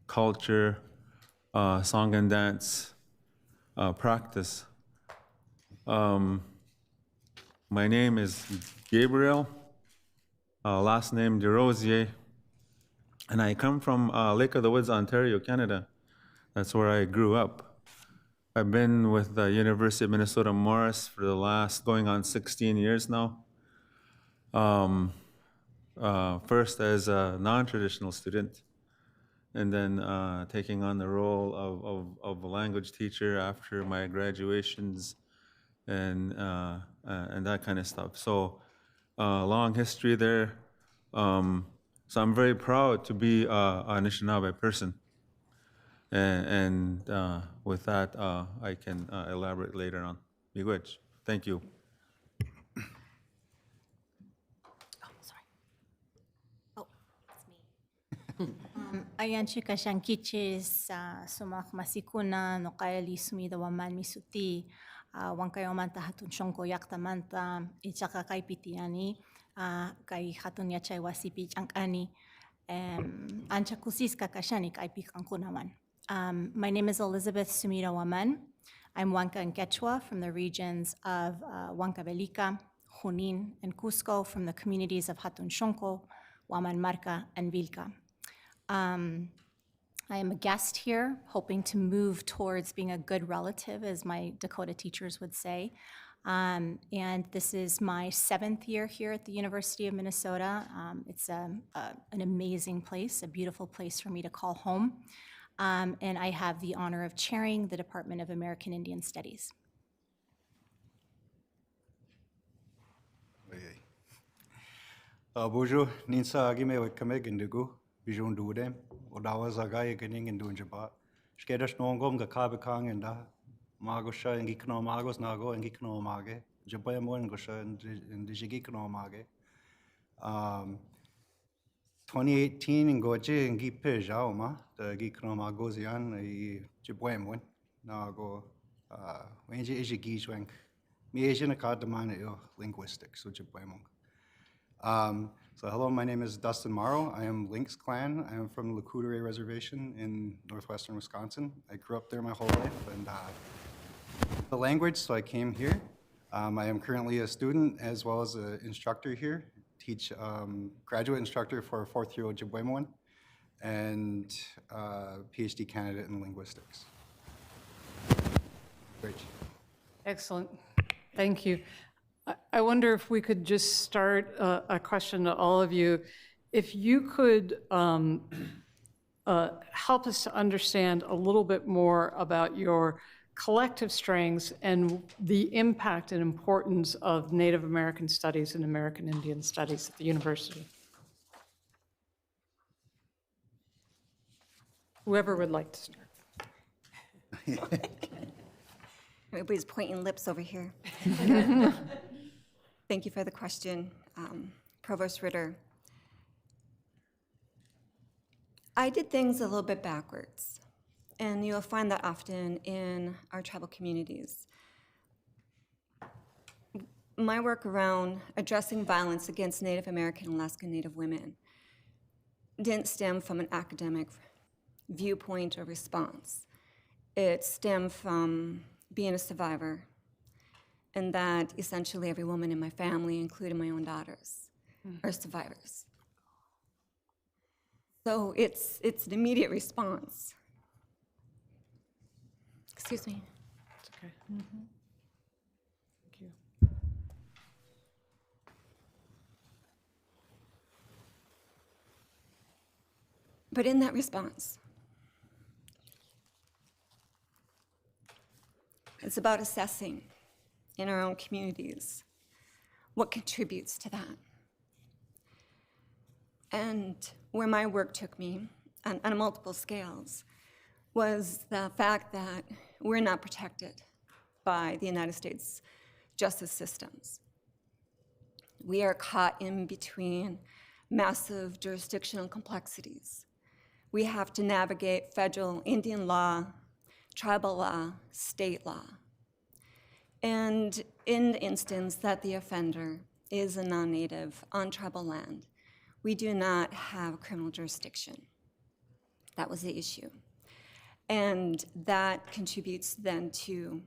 culture, song and dance practice. My name is Gabriel, last name DeRosier, and I come from Lake of the Woods, Ontario, Canada. That's where I grew up. I've been with the University of Minnesota Morris for the last going on 16 years now. First as a non-traditional student, and then taking on the role of a language teacher after my graduations and that kind of stuff. So long history there. So I'm very proud to be an Anishinaabe person. And with that, I can elaborate later on. Miigwech. Thank you. Ayan chika siyang kichis sumak masikuna no kaya li sumida waman misuti wan kayo manta hatun shonko yakta manta ichaka kay pitiani kay hatun yachay wasipi chankani ancha kusiska kashani kay pikanku naman. My name is Elizabeth Sumida Waman. I'm Huanca and Quechua from the regions of Huancavelica, Junín, and Cusco from the communities of Hatun Shonko, Huaman Marca, and Vilca. I am a guest here, hoping to move towards being a good relative, as my Dakota teachers would say. And this is my 7th year here at the University of Minnesota. It's an amazing place, a beautiful place for me to call home. And I have the honor of chairing the Department of American Indian Studies. Bonjour, Ninsa Agime Wakameg Indigo, Bijon Dudem, Odawa Zagai Gening in Dunjaba, Skedish Nongom, Gakabakang and Magosha and Gikno Magos Nago and Gikno Mage, Jabayamo and Gosha and Dijigikno Mage. 2018 in Goje and Gipe Jauma, the Gikno Magosian, a Jabwemon, Nago, Wenji Ijigishwank, me Asian Academy linguistics, so Jabwemon. So hello, my name is Dustin Morrow. I am Lynx Clan. I am from the Lakudere Reservation in northwestern Wisconsin. I grew up there my whole life, and the language, so I came here. I am currently a student as well as an instructor here. Teach graduate instructor for a 4th year Ojibwe and PhD candidate in linguistics. Great. Excellent. Thank you. I wonder if we could just start a question to all of you. If you could help us to understand a little bit more about your collective strengths and the impact and importance of Native American studies and American Indian studies at the university. Whoever would like to start. Everybody's pointing lips over here. Thank you for the question, Provost Ritter. I did things a little bit backwards, and you'll find that often in our tribal communities. My work around addressing violence against Native American and Alaska Native women didn't stem from an academic viewpoint or response. It stemmed from being a survivor, and that essentially every woman in my family, including my own daughters, are survivors. So it's an immediate response. Excuse me. It's okay. Thank you. But in that response, it's about assessing in our own communities what contributes to that. And where my work took me on multiple scales was the fact that we're not protected by the United States justice systems. We are caught in between massive jurisdictional complexities. We have to navigate federal Indian law, tribal law, state law. And in the instance that the offender is a non-native on tribal land, we do not have criminal jurisdiction. That was the issue. And that contributes then to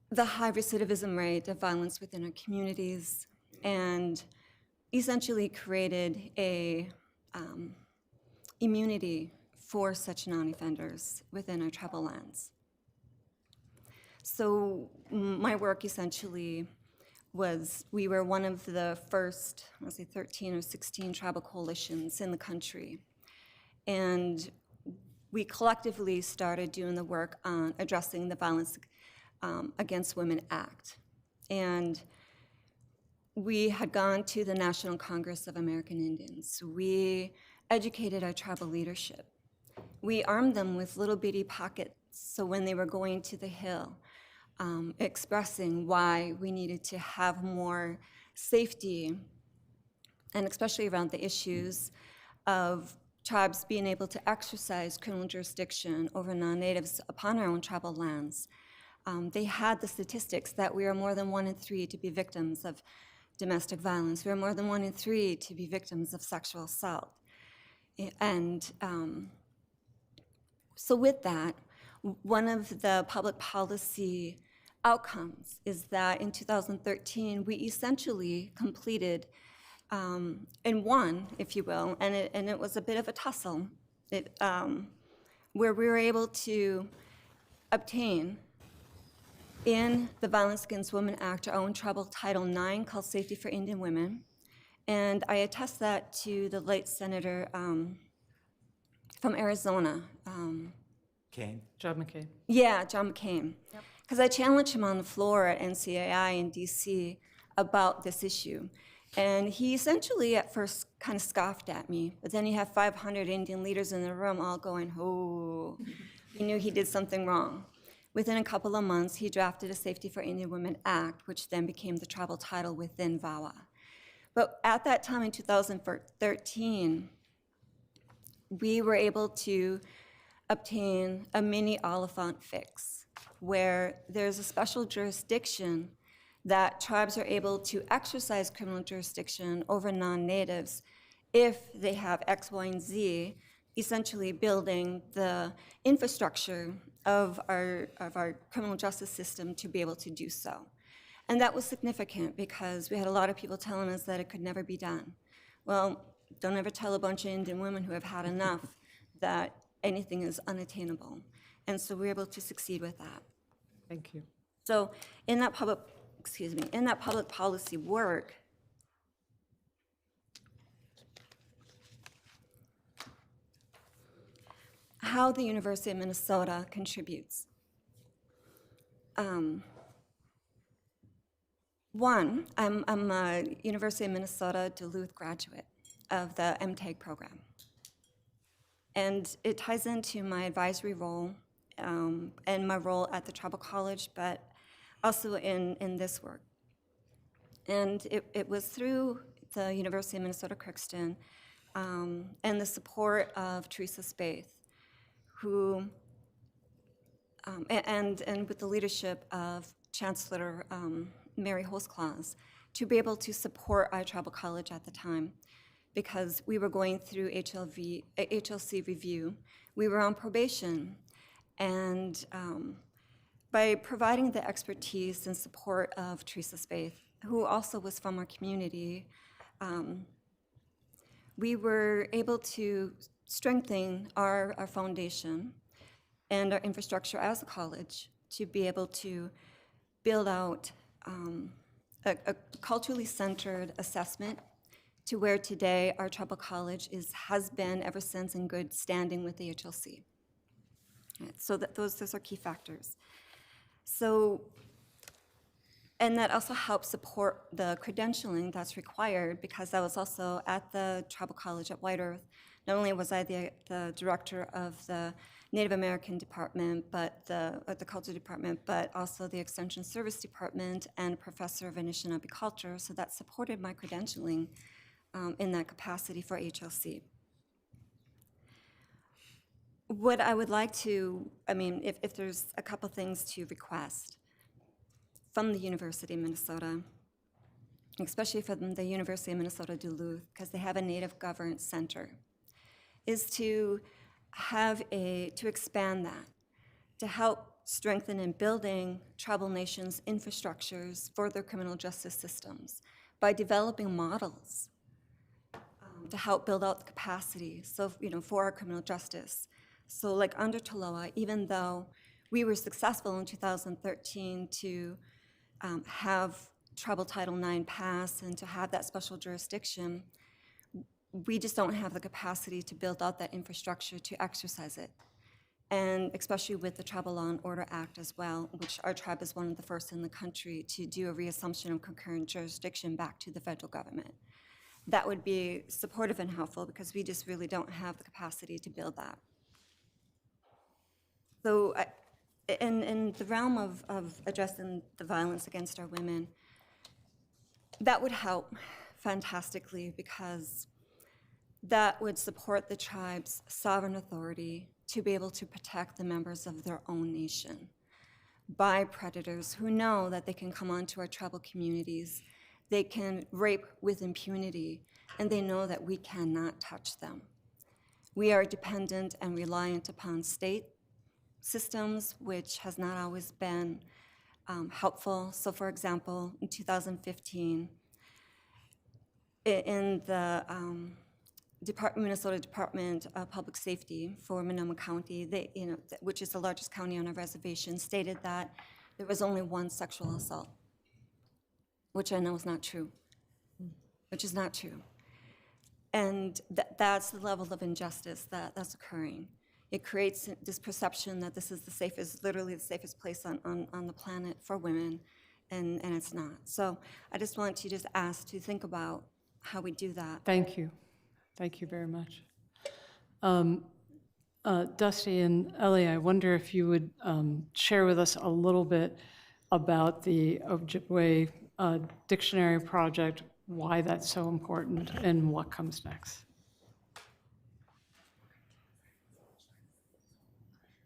the high recidivism rate of violence within our communities, and essentially created a immunity for such non-offenders within our tribal lands. So my work essentially was, we were one of the first, I want to say 13 or 16 tribal coalitions in the country. And we collectively started doing the work on addressing the Violence Against Women Act. And we had gone to the National Congress of American Indians. We educated our tribal leadership. We armed them with little bitty pockets, so when they were going to the Hill, expressing why we needed to have more safety, and especially around the issues of tribes being able to exercise criminal jurisdiction over non-natives upon our own tribal lands. They had the statistics that we are more than 1 in 3 to be victims of domestic violence. We are more than 1 in 3 to be victims of sexual assault. And so with that, one of the public policy outcomes is that in 2013, we essentially completed and won, if you will, and it was a bit of a tussle, where we were able to obtain in the Violence Against Women Act our own tribal Title IX called Safety for Indian Women. And I attest that to the late senator from Arizona. Kane. John McCain. Yeah, John McCain. Because I challenged him on the floor at NCAI in DC about this issue. And he essentially at first kind of scoffed at me, but then you have 500 Indian leaders in the room all going, oh, he knew he did something wrong. Within a couple of months, he drafted a Safety for Indian Women Act, which then became the tribal title within VAWA. But at that time in 2013, we were able to obtain a mini Oliphant fix, where there's a special jurisdiction that tribes are able to exercise criminal jurisdiction over non-natives if they have X, Y, and Z, essentially building the infrastructure of our criminal justice system to be able to do so. And that was significant because we had a lot of people telling us that it could never be done. Well, don't ever tell a bunch of Indian women who have had enough that anything is unattainable. And so we were able to succeed with that. Thank you. So in that public policy work, how the University of Minnesota contributes. One, I'm a University of Minnesota Duluth graduate of the MTAG program. And it ties into my advisory role and my role at the tribal college, but also in this work. And it was through the University of Minnesota Crookston and the support of Teresa Spaeth, who, and with the leadership of Chancellor Mary Holtzclaws, to be able to support our tribal college at the time, because we were going through HLC review. We were on probation, and by providing the expertise and support of Teresa Spaeth, who also was from our community, we were able to strengthen our foundation and our infrastructure as a college to be able to build out a culturally centered assessment to where today our tribal college has been ever since in good standing with the HLC. So those are key factors. So, and that also helps support the credentialing that's required, because I was also at the tribal college at White Earth. Not only was I the director of the Native American department, but the culture department, but also the extension service department and professor of Anishinaabe culture. So that supported my credentialing in that capacity for HLC. What I would like to, if there's a couple things to request from the University of Minnesota, especially from the University of Minnesota Duluth, because they have a Native Governance Center, is to expand that, to help strengthen and building tribal nations' infrastructures for their criminal justice systems by developing models to help build out the capacity, so for our criminal justice. So like under Taloa, even though we were successful in 2013 to have tribal Title IX pass and to have that special jurisdiction, we just don't have the capacity to build out that infrastructure to exercise it. And especially with the Tribal Law and Order Act as well, which our tribe is one of the first in the country to do a reassumption of concurrent jurisdiction back to the federal government. That would be supportive and helpful, because we just really don't have the capacity to build that. So in the realm of addressing the violence against our women, that would help fantastically, because that would support the tribe's sovereign authority to be able to protect the members of their own nation by predators who know that they can come onto our tribal communities, they can rape with impunity, and they know that we cannot touch them. We are dependent and reliant upon state systems, which has not always been helpful. So for example, in 2015, in the Minnesota Department of Public Safety for Monoma County, which is the largest county on a reservation, stated that there was only one sexual assault, which I know is not true, which is not true. And that's the level of injustice that's occurring. It creates this perception that this is the safest, literally the safest place on the planet for women, and it's not. So I just want to just ask to think about how we do that. Thank you. Thank you very much. Dusty and Ellie, I wonder if you would share with us a little bit about the Ojibwe Dictionary Project, why that's so important, and what comes next.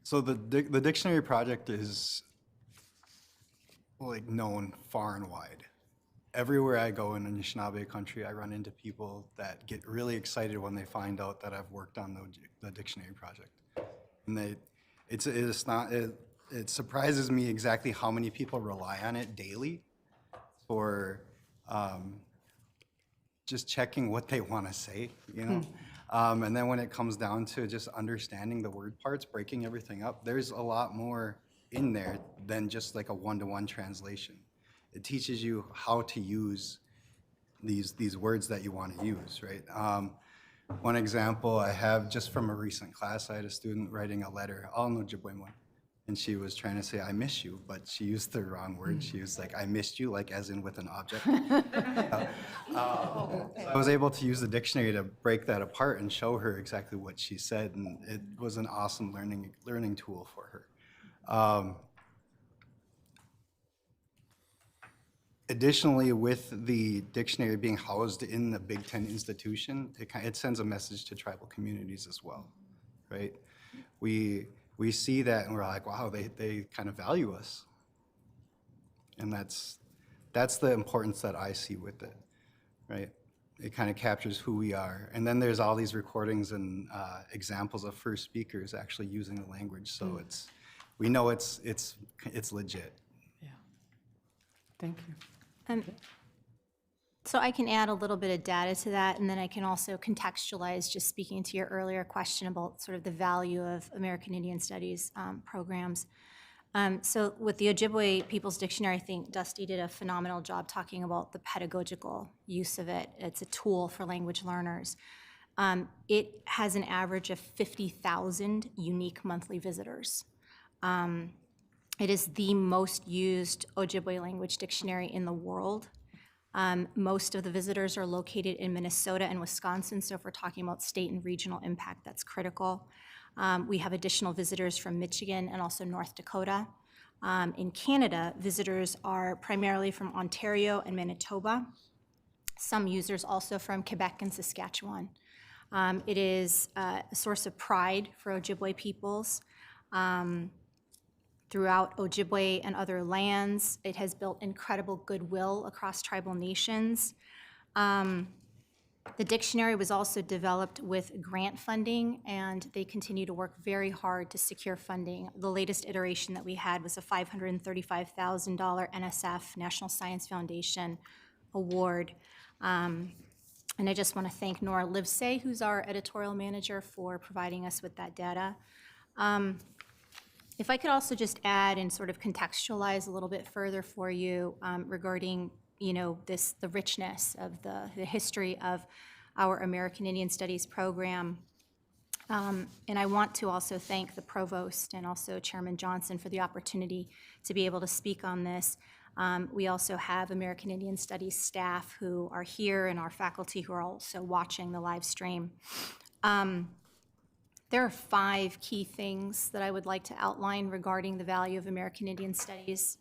So the dictionary project is like known far and wide. Everywhere I go in Anishinaabe country, I run into people that get really excited when they find out that I've worked on the dictionary project. And it surprises me exactly how many people rely on it daily for just checking what they want to say, you know? And then when it comes down to just understanding the word parts, breaking everything up, there's a lot more in there than just like a one-to-one translation. It teaches you how to use these words that you want to use, right? One example I have just from a recent class, I had a student writing a letter, and she was trying to say, I miss you, but she used the wrong word. She was like, I missed you, like as in with an object. So I was able to use the dictionary to break that apart and show her exactly what she said, and it was an awesome learning tool for her. Additionally, with the dictionary being housed in the Big Ten institution, it sends a message to tribal communities as well, right? We see that and we're like, wow, they kind of value us. And that's the importance that I see with it, right? It kind of captures who we are. And then there's all these recordings and examples of first speakers actually using the language. So we know it's legit. Yeah. Thank you. So I can add a little bit of data to that, and then I can also contextualize, just speaking to your earlier question about sort of the value of American Indian Studies programs. So with the Ojibwe People's Dictionary, I think Dusty did a phenomenal job talking about the pedagogical use of it. It's a tool for language learners. It has an average of 50,000 unique monthly visitors. It is the most used Ojibwe language dictionary in the world. Most of the visitors are located in Minnesota and Wisconsin, so if we're talking about state and regional impact, that's critical. We have additional visitors from Michigan and also North Dakota. In Canada, visitors are primarily from Ontario and Manitoba. Some users also from Quebec and Saskatchewan. It is a source of pride for Ojibwe peoples. Throughout Ojibwe and other lands, it has built incredible goodwill across tribal nations. The dictionary was also developed with grant funding, and they continue to work very hard to secure funding. The latest iteration that we had was a $535,000 NSF, National Science Foundation award. And I just want to thank Nora Livesay, who's our editorial manager, for providing us with that data. If I could also just add and sort of contextualize a little bit further for you regarding, the richness of the history of our American Indian Studies program. And I want to also thank the provost and also Chairman Johnson for the opportunity to be able to speak on this. We also have American Indian Studies staff who are here and our faculty who are also watching the live stream. There are 5 key things that I would like to outline regarding the value of American Indian Studies.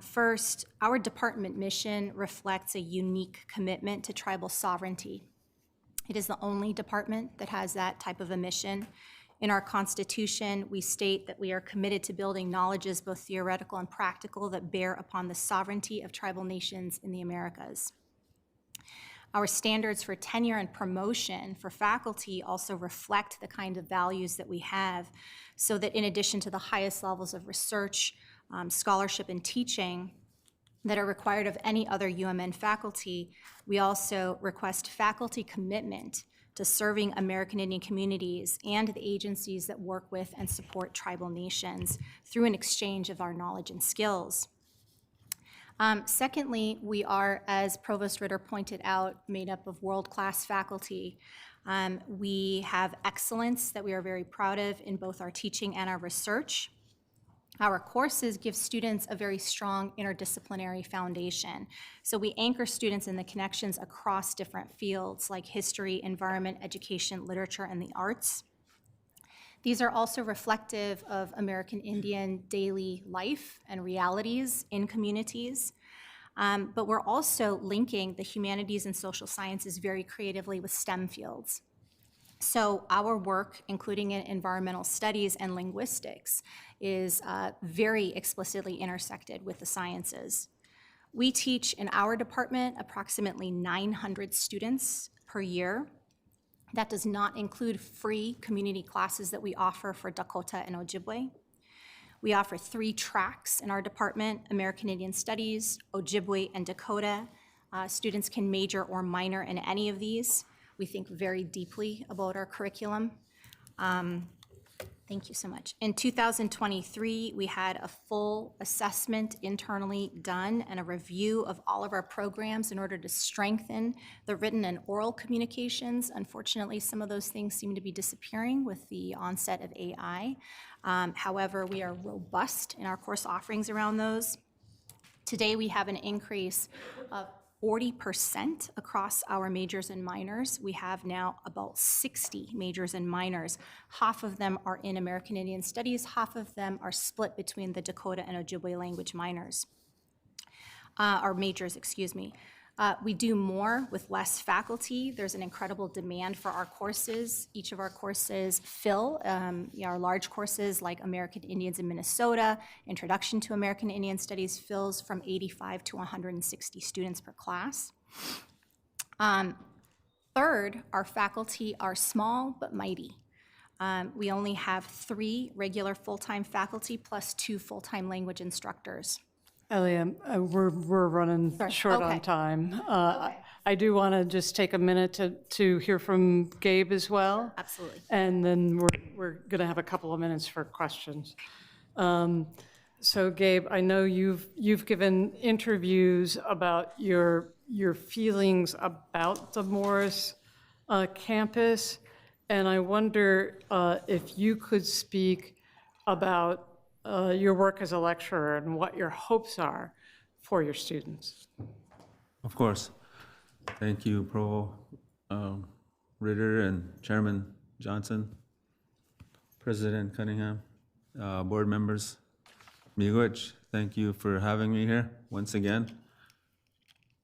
First, our department mission reflects a unique commitment to tribal sovereignty. It is the only department that has that type of a mission. In our Constitution, we state that we are committed to building knowledges, both theoretical and practical, that bear upon the sovereignty of tribal nations in the Americas. Our standards for tenure and promotion for faculty also reflect the kind of values that we have, so that in addition to the highest levels of research, scholarship, and teaching that are required of any other UMN faculty, we also request faculty commitment to serving American Indian communities and the agencies that work with and support tribal nations through an exchange of our knowledge and skills. Secondly, we are, as Provost Ritter pointed out, made up of world-class faculty. We have excellence that we are very proud of in both our teaching and our research. Our courses give students a very strong interdisciplinary foundation. So we anchor students in the connections across different fields like history, environment, education, literature, and the arts. These are also reflective of American Indian daily life and realities in communities. But we're also linking the humanities and social sciences very creatively with STEM fields. So our work, including in environmental studies and linguistics, is very explicitly intersected with the sciences. We teach in our department approximately 900 students per year. That does not include free community classes that we offer for Dakota and Ojibwe. We offer 3 tracks in our department: American Indian Studies, Ojibwe, and Dakota. Students can major or minor in any of these. We think very deeply about our curriculum. Thank you so much. In 2023, we had a full assessment internally done and a review of all of our programs in order to strengthen the written and oral communications. Unfortunately, some of those things seem to be disappearing with the onset of AI. However, we are robust in our course offerings around those. Today, we have an increase of 40% across our majors and minors. We have now about 60 majors and minors. Half of them are in American Indian Studies, half of them are split between the Dakota and Ojibwe language minors, or majors, excuse me. We do more with less faculty. There's an incredible demand for our courses. Each of our courses fill, our large courses like American Indians in Minnesota, Introduction to American Indian Studies fills from 85 to 160 students per class. Third, our faculty are small but mighty. We only have 3 regular full-time faculty plus 2 full-time language instructors. Ellie, we're running short on time. I do want to just take a minute to hear from Gabe as well. Absolutely. And then we're going to have a couple of minutes for questions. So Gabe, I know you've given interviews about your feelings about the Morris campus, and I wonder if you could speak about your work as a lecturer and what your hopes are for your students. Of course. Thank you, Pro Ritter and Chairman Johnson, President Cunningham, board members. Miigwech, thank you for having me here once again.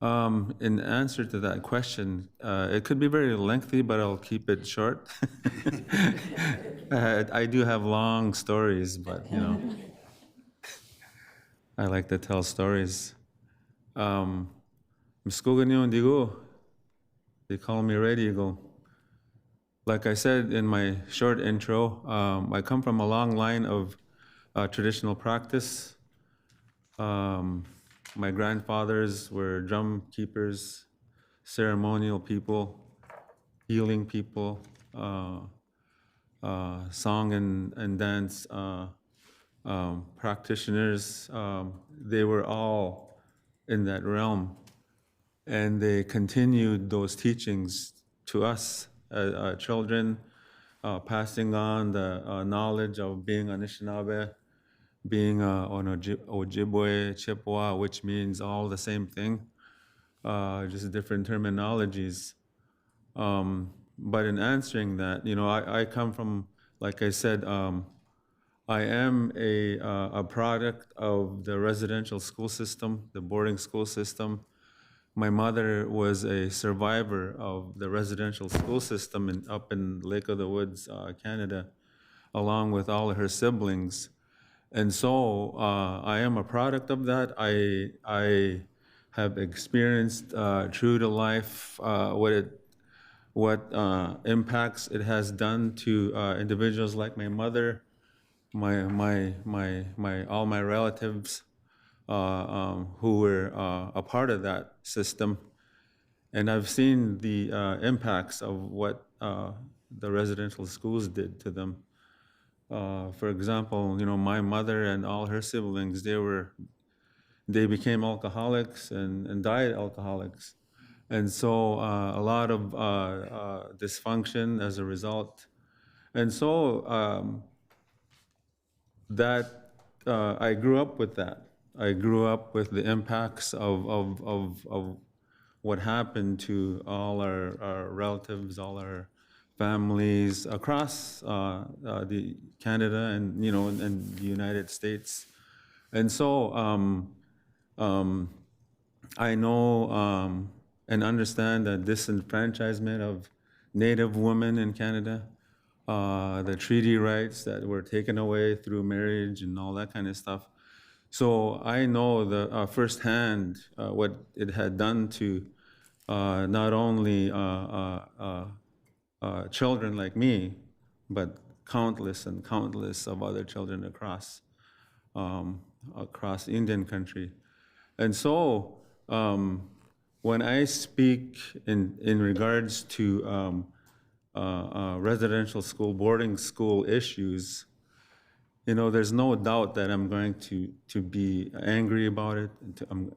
In answer to that question, it could be very lengthy, but I'll keep it short. I do have long stories, but I like to tell stories. They call me Red Eagle. Like I said in my short intro, I come from a long line of traditional practice. My grandfathers were drum keepers, ceremonial people, healing people, song and dance practitioners. They were all in that realm, and they continued those teachings to us children, passing on the knowledge of being Anishinaabe, being Ojibwe, Chippewa, which means all the same thing, just different terminologies. But in answering that, I come from, like I said, I am a product of the residential school system, the boarding school system. My mother was a survivor of the residential school system up in Lake of the Woods, Canada, along with all of her siblings. And so I am a product of that. I have experienced true to life what impacts it has done to individuals like my mother, all my relatives who were a part of that system. And I've seen the impacts of what the residential schools did to them. For example, my mother and all her siblings, they became alcoholics and died alcoholics. And so a lot of dysfunction as a result. And so I grew up with that. I grew up with the impacts of what happened to all our relatives, all our families across the Canada and and the United States. And so I know and understand the disenfranchisement of Native women in Canada, the treaty rights that were taken away through marriage and all that kind of stuff. So I know firsthand what it had done to not only children like me, but countless and countless of other children across Indian country. And so when I speak in regards to residential school, boarding school issues, there's no doubt that I'm going to be angry about it.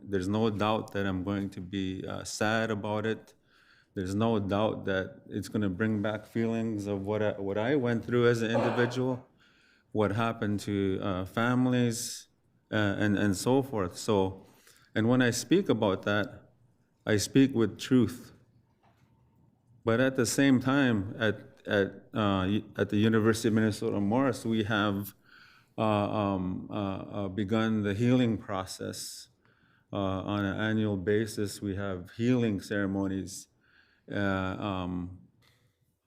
There's no doubt that I'm going to be sad about it. There's no doubt that it's going to bring back feelings of what I went through as an individual, what happened to families, and so forth. So, and when I speak about that, I speak with truth. But at the same time, at the University of Minnesota Morris, we have begun the healing process on an annual basis. We have healing ceremonies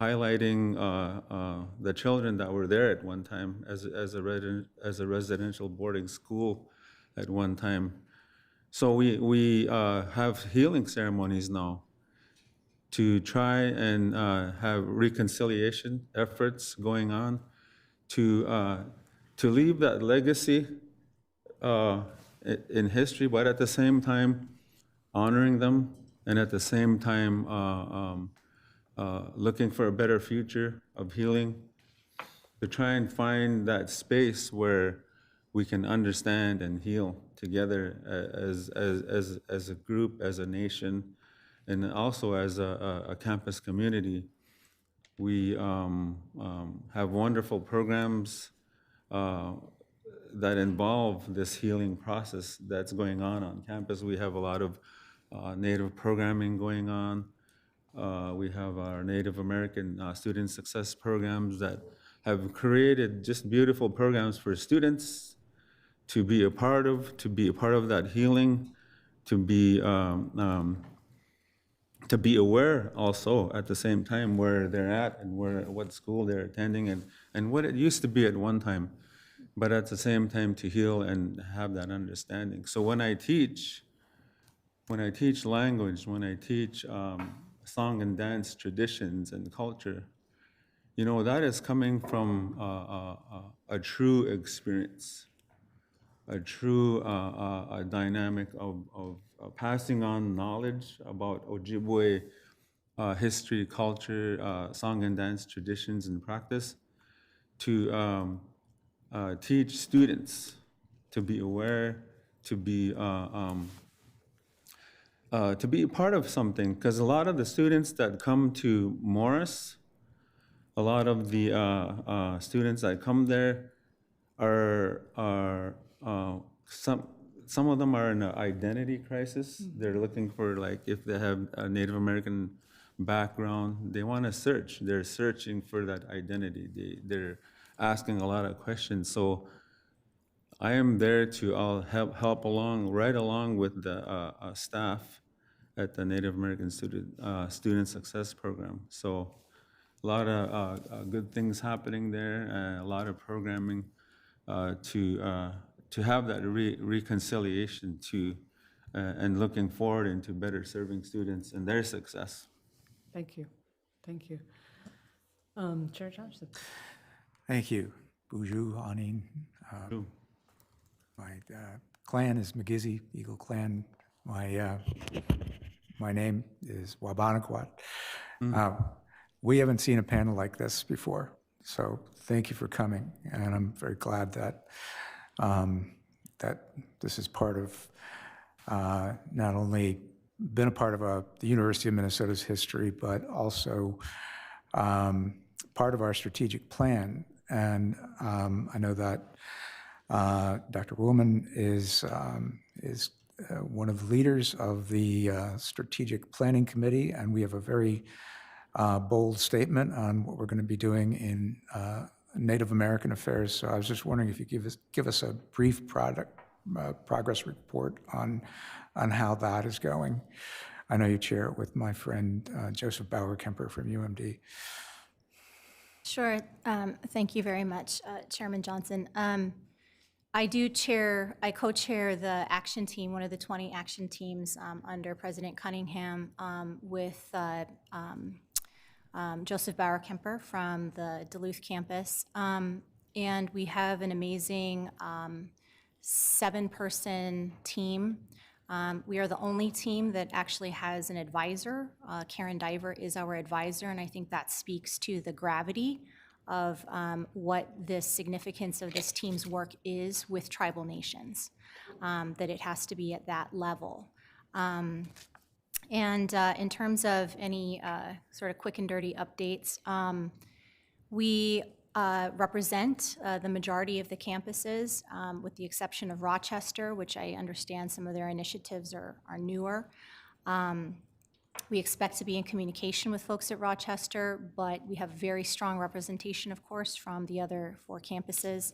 highlighting the children that were there at one time as a residential boarding school at one time. So we have healing ceremonies now to try and have reconciliation efforts going on to leave that legacy in history, but at the same time honoring them, and at the same time looking for a better future of healing, to try and find that space where we can understand and heal together as a group, as a nation, and also as a campus community. We have wonderful programs that involve this healing process that's going on campus. We have a lot of Native programming going on. We have our Native American student success programs that have created just beautiful programs for students to be a part of that healing, to be aware also at the same time where they're at and what school they're attending and what it used to be at one time, but at the same time to heal and have that understanding. So when I teach language, when I teach song and dance traditions and culture, that is coming from a true experience, a true dynamic of passing on knowledge about Ojibwe history, culture, song and dance traditions and practice, to teach students to be aware, to be a part of something. Because a lot of the students that come to Morris, a lot of the students that come there are some of them are in an identity crisis. They're looking for, like, if they have a Native American background, they want to search. They're searching for that identity. They're asking a lot of questions. So I am there to help along, right along with the staff, at the Native American Student Success Program. So a lot of good things happening there, a lot of programming to have that reconciliation and looking forward into better serving students and their success. Thank you. Thank you. Chair Johnson. Thank you. Buju, Anin. My clan is McGizzy, Eagle Clan. My name is Wabanakwat. We haven't seen a panel like this before, so thank you for coming, and I'm very glad that that this is part of not only been a part of the University of Minnesota's history, but also part of our strategic plan. And I know that Dr. Woolman is one of the leaders of the Strategic Planning Committee, and we have a very bold statement on what we're going to be doing in Native American affairs. So I was just wondering if you give us a brief progress report on how that is going. I know you chair it with my friend Joseph Bauer-Kemper from UMD. Sure. Thank you very much, Chairman Johnson. I co-chair the action team, one of the 20 action teams under President Cunningham with Joseph Bauer-Kemper from the Duluth campus. And we have an amazing 7-person team. We are the only team that actually has an advisor. Karen Diver is our advisor, and I think that speaks to the gravity of what the significance of this team's work is with tribal nations, that it has to be at that level. And in terms of any sort of quick and dirty updates, we represent the majority of the campuses, with the exception of Rochester, which I understand some of their initiatives are newer. We expect to be in communication with folks at Rochester, but we have very strong representation, of course, from the other 4 campuses.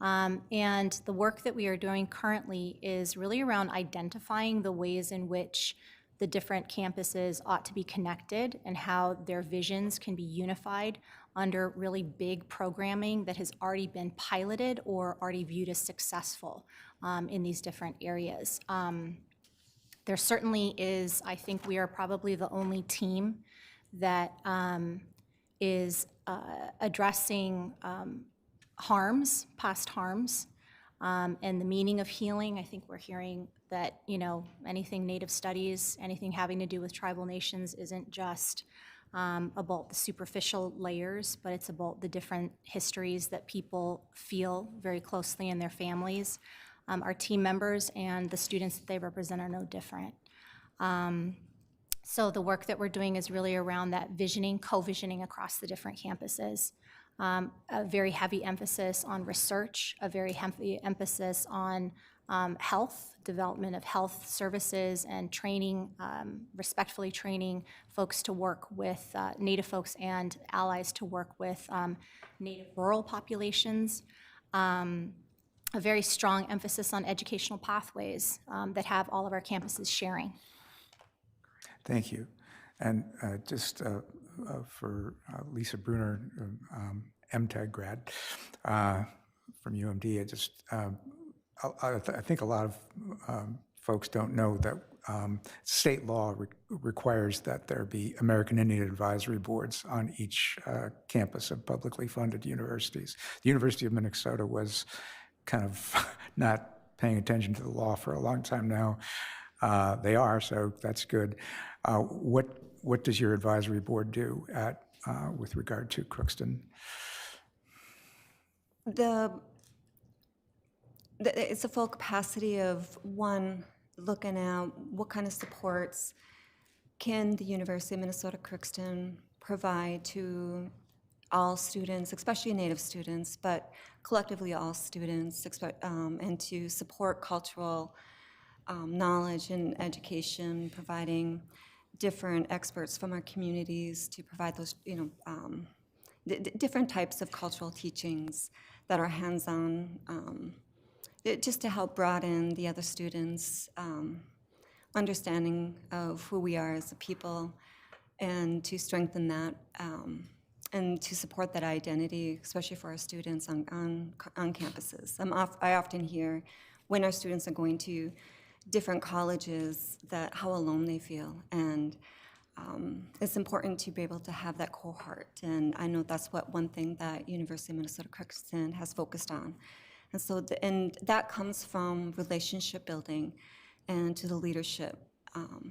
And the work that we are doing currently is really around identifying the ways in which the different campuses ought to be connected and how their visions can be unified under really big programming that has already been piloted or already viewed as successful in these different areas. There certainly is, I think we are probably the only team that is addressing harms, past harms, and the meaning of healing. I think we're hearing that, anything Native studies, anything having to do with tribal nations isn't just about the superficial layers, but it's about the different histories that people feel very closely in their families. Our team members and the students that they represent are no different. So the work that we're doing is really around that visioning, co-visioning across the different campuses. A very heavy emphasis on research, a very heavy emphasis on health, development of health services and training, respectfully training folks to work with Native folks and allies to work with Native rural populations. A very strong emphasis on educational pathways that have all of our campuses sharing. Thank you. And just for Lisa Bruner, MTech grad from UMD, I think a lot of folks don't know that state law requires that there be American Indian advisory boards on each campus of publicly funded universities. The University of Minnesota was kind of not paying attention to the law for a long time now. They are, so that's good. What does your advisory board do with regard to Crookston? It's a full capacity of one, looking at what kind of supports can the University of Minnesota Crookston provide to all students, especially Native students, but collectively all students, and to support cultural knowledge and education, providing different experts from our communities to provide those, different types of cultural teachings that are hands-on, just to help broaden the other students' understanding of who we are as a people, and to strengthen that and to support that identity, especially for our students on campuses. I often hear when our students are going to different colleges that how alone they feel, and it's important to be able to have that cohort. And I know that's one thing that University of Minnesota Crookston has focused on. And so, and that comes from relationship building and to the leadership.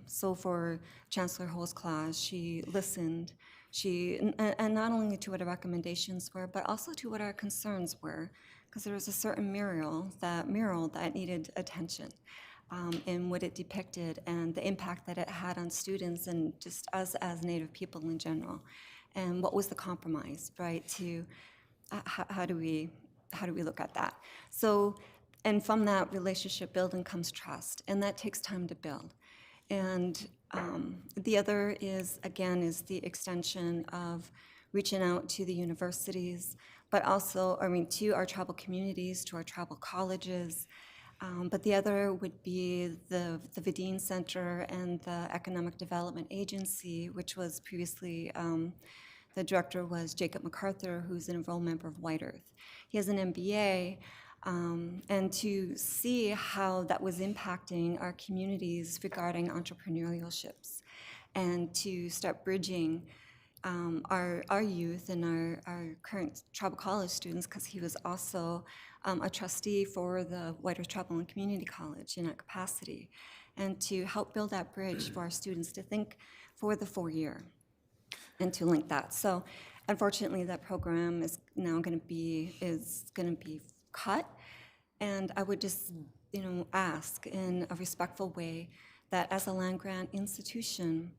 So for Chancellor Ho's class, she listened, and not only to what our recommendations were, but also to what our concerns were, because there was a certain mural that needed attention. And what it depicted and the impact that it had on students and just us as Native people in general. And what was the compromise, right? To how do we look at that? So, and from that relationship building comes trust, and that takes time to build. And the other is, again, is the extension of reaching out to the universities, but also, to our tribal communities, to our tribal colleges. But the other would be the Vidin Center and the Economic Development Agency, which was previously, the director was Jacob MacArthur, who's an enrolled member of White Earth. He has an MBA, and to see how that was impacting our communities regarding entrepreneurialships, and to start bridging our youth and our current tribal college students, because he was also a trustee for the White Earth Tribal and Community College in that capacity, and to help build that bridge for our students to think for the 4-year and to link that. So unfortunately, that program is now going to be cut, and I would just ask in a respectful way that as a land-grant institution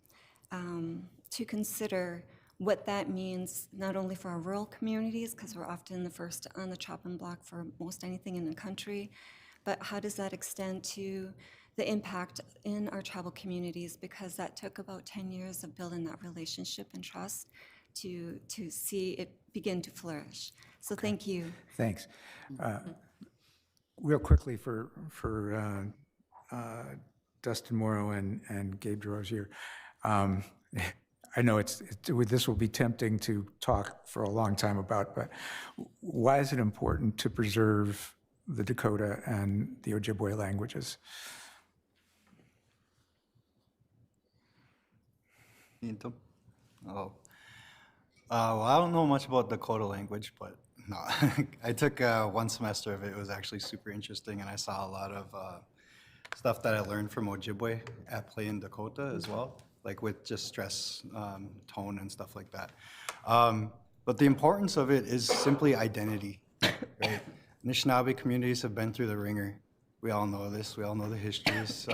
to consider what that means not only for our rural communities, because we're often the first on the chopping block for most anything in the country, but how does that extend to the impact in our tribal communities, because that took about 10 years of building that relationship and trust to see it begin to flourish. So thank you. Thanks. Real quickly for Dustin Morrow and Gabe DeRosier. I know this will be tempting to talk for a long time about, but why is it important to preserve the Dakota and the Ojibwe languages? Oh. Well, I don't know much about Dakota language, but no. I took 1 semester of it. It was actually super interesting, and I saw a lot of stuff that I learned from Ojibwe at play in Dakota as well, like with just stress, tone, and stuff like that. But the importance of it is simply identity, right? Anishinaabe communities have been through the ringer. We all know this. We all know the histories.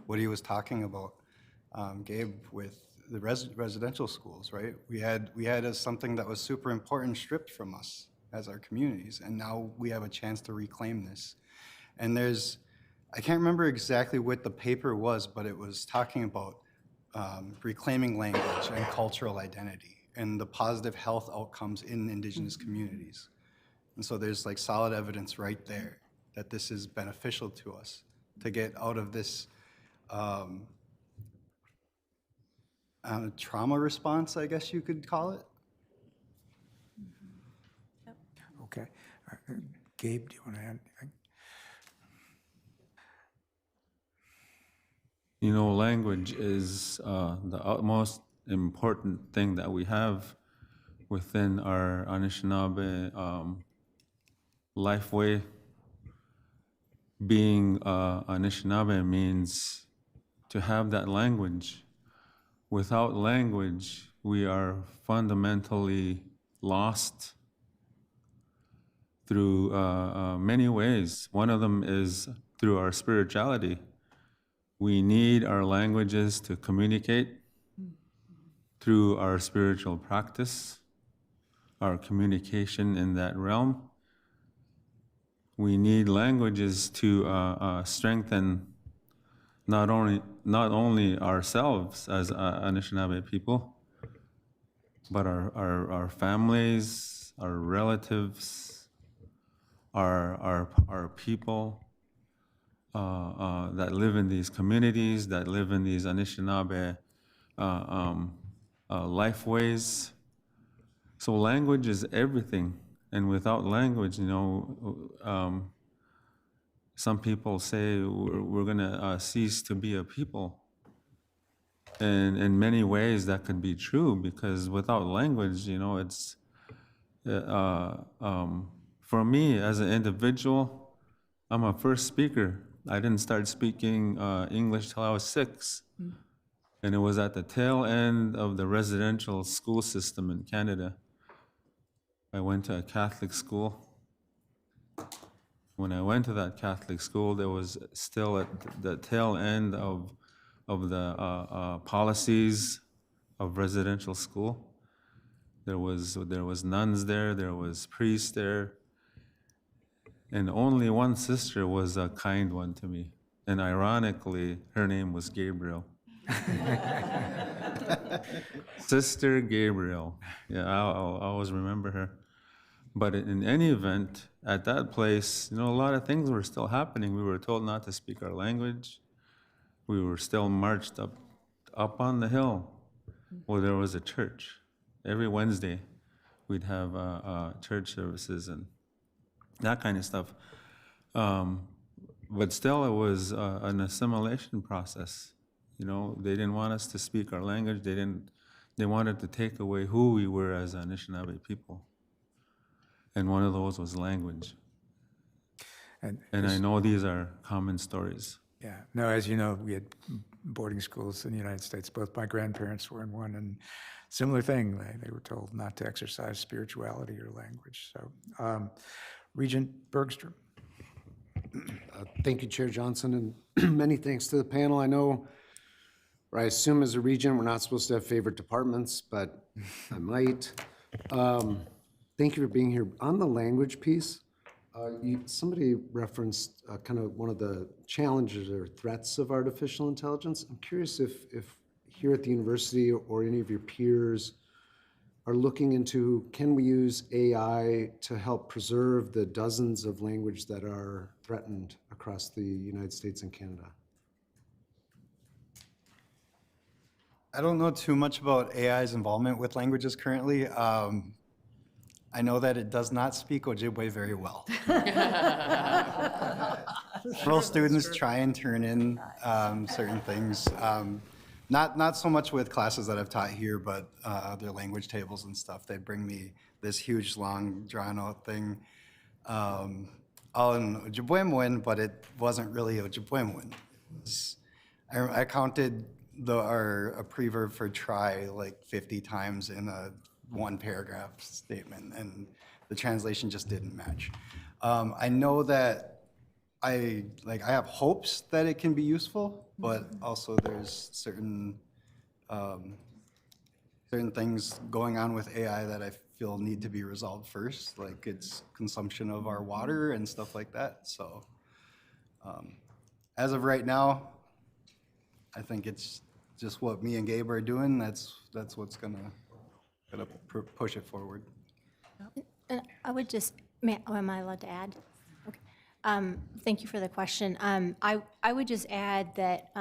What he was talking about, Gabe, with the residential schools, right? We had something that was super important stripped from us as our communities, and now we have a chance to reclaim this. And I can't remember exactly what the paper was, but it was talking about reclaiming language and cultural identity and the positive health outcomes in Indigenous communities. And so there's like solid evidence right there that this is beneficial to us to get out of this trauma response, I guess you could call it. Okay. Gabe, do you want to add anything? Language is the utmost important thing that we have within our Anishinaabe lifeway. Being Anishinaabe means to have that language. Without language, we are fundamentally lost through many ways. One of them is through our spirituality. We need our languages to communicate through our spiritual practice, our communication in that realm. We need languages to strengthen not only ourselves as Anishinaabe people, but our families, our relatives, our people, that live in these communities, that live in these Anishinaabe lifeways. So language is everything, and without language, some people say we're gonna cease to be a people. And in many ways, that could be true, because without language, it's for me as an individual, I'm a first speaker. I didn't start speaking English till I was 6. And it was at the tail end of the residential school system in Canada. I went to a Catholic school. When I went to that Catholic school, there was still at the tail end of the policies of residential school. There was nuns there, there was priests there, and only one sister was a kind one to me. And ironically, her name was Gabriel. Sister Gabriel. Yeah, I'll always remember her. But in any event, at that place, a lot of things were still happening. We were told not to speak our language. We were still marched up on the hill where there was a church. Every Wednesday, we'd have church services and that kind of stuff. But still, it was an assimilation process. They didn't want us to speak our language. They wanted to take away who we were as Anishinaabe people. And one of those was language. And I know these are common stories. Yeah, no, as you know, we had boarding schools in the United States. Both my grandparents were in one, and similar thing. They were told not to exercise spirituality or language. So, Regent Bergstrom. Thank you, Chair Johnson, and many thanks to the panel. I know, or I assume as a regent, we're not supposed to have favorite departments, but I might. Thank you for being here. On the language piece, somebody referenced kind of one of the challenges or threats of artificial intelligence. I'm curious if here at the university or any of your peers are looking into, can we use AI to help preserve the dozens of languages that are threatened across the United States and Canada? I don't know too much about AI's involvement with languages currently. I know that it does not speak Ojibwe very well. Most students try and turn in certain things. Not so much with classes that I've taught here, but other language tables and stuff. They bring me this huge, long, drawn-out thing, all in Ojibwe, but it wasn't really Ojibwe. I counted a preverb for try like 50 times in a one paragraph statement, and the translation just didn't match. I know that I have hopes that it can be useful, but also there's certain things going on with AI that I feel need to be resolved first, like its consumption of our water and stuff like that. So as of right now, I think it's just what me and Gabe are doing. That's what's gonna push it forward. And I would just, am I allowed to add? Okay. Thank you for the question. I would just add that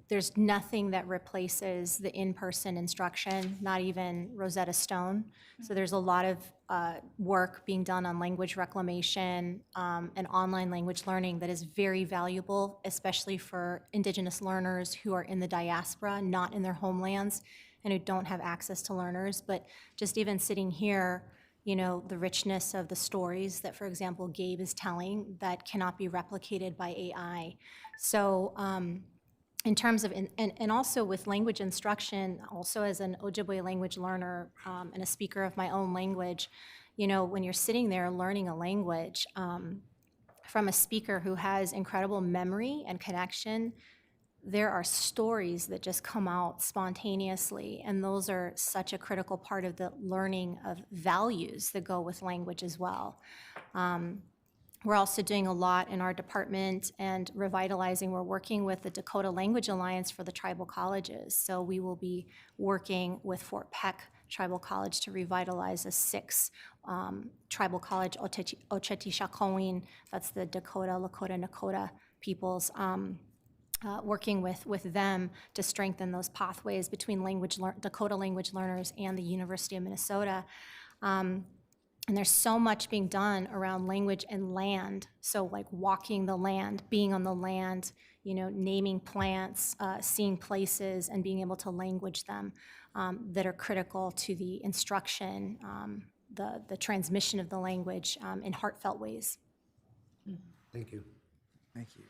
there's nothing that replaces the in-person instruction, not even Rosetta Stone. So there's a lot of work being done on language reclamation and online language learning that is very valuable, especially for Indigenous learners who are in the diaspora, not in their homelands, and who don't have access to learners. But just even sitting here, the richness of the stories that, for example, Gabe is telling that cannot be replicated by AI. So in terms of, and also with language instruction, also as an Ojibwe language learner and a speaker of my own language, when you're sitting there learning a language from a speaker who has incredible memory and connection, there are stories that just come out spontaneously, and those are such a critical part of the learning of values that go with language as well. We're also doing a lot in our department and revitalizing. We're working with the Dakota Language Alliance for the tribal colleges. So we will be working with Fort Peck Tribal College to revitalize a 6 tribal college, Oceti Shakowin, that's the Dakota, Lakota, Nakota peoples, working with them to strengthen those pathways between Dakota language learners and the University of Minnesota. And there's so much being done around language and land. So like walking the land, being on the land, naming plants, seeing places, and being able to language them that are critical to the instruction, the transmission of the language in heartfelt ways. Thank you. Thank you.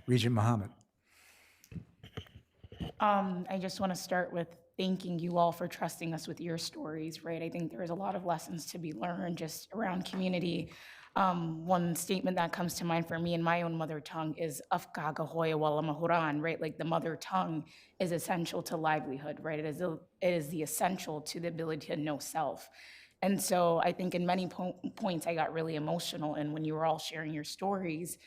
Regent Mohammed. I just want to start with thanking you all for trusting us with your stories, right? I think there's a lot of lessons to be learned just around community. One statement that comes to mind for me in my own mother tongue is Afka Gahoya Wala Mahuran, right? Like the mother tongue is essential to livelihood, right? It is the essential to the ability to know self. And so I think in many points I got really emotional and when you were all sharing your stories.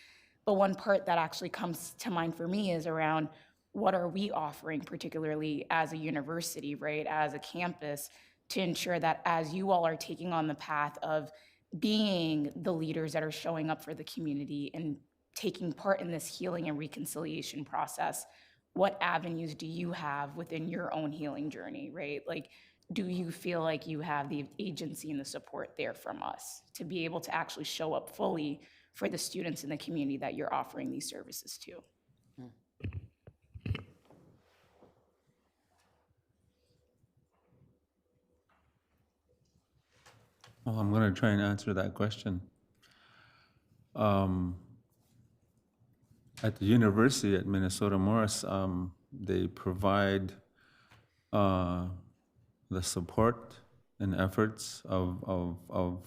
But one part that actually comes to mind for me is around what are we offering, particularly as a university, right, as a campus, to ensure that as you all are taking on the path of being the leaders that are showing up for the community and taking part in this healing and reconciliation process, what avenues do you have within your own healing journey, right? Like, do you feel like you have the agency and the support there from us to be able to actually show up fully for the students in the community that you're offering these services to? Well, I'm going to try and answer that question. At the university at Minnesota Morris, they provide the support and efforts of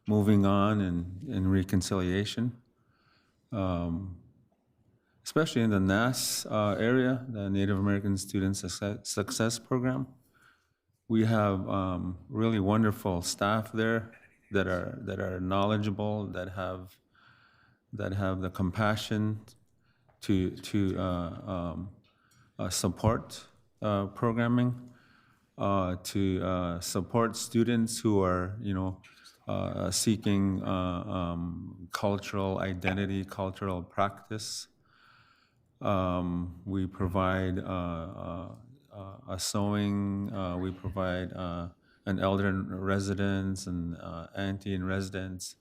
moving on and reconciliation, especially in the NAS area, the Native American Student Success Program. We have really wonderful staff there that are knowledgeable, that have the compassion to support programming, to support students who are seeking cultural identity, cultural practice. We provide a sewing, we provide an elder in residence and auntie in residence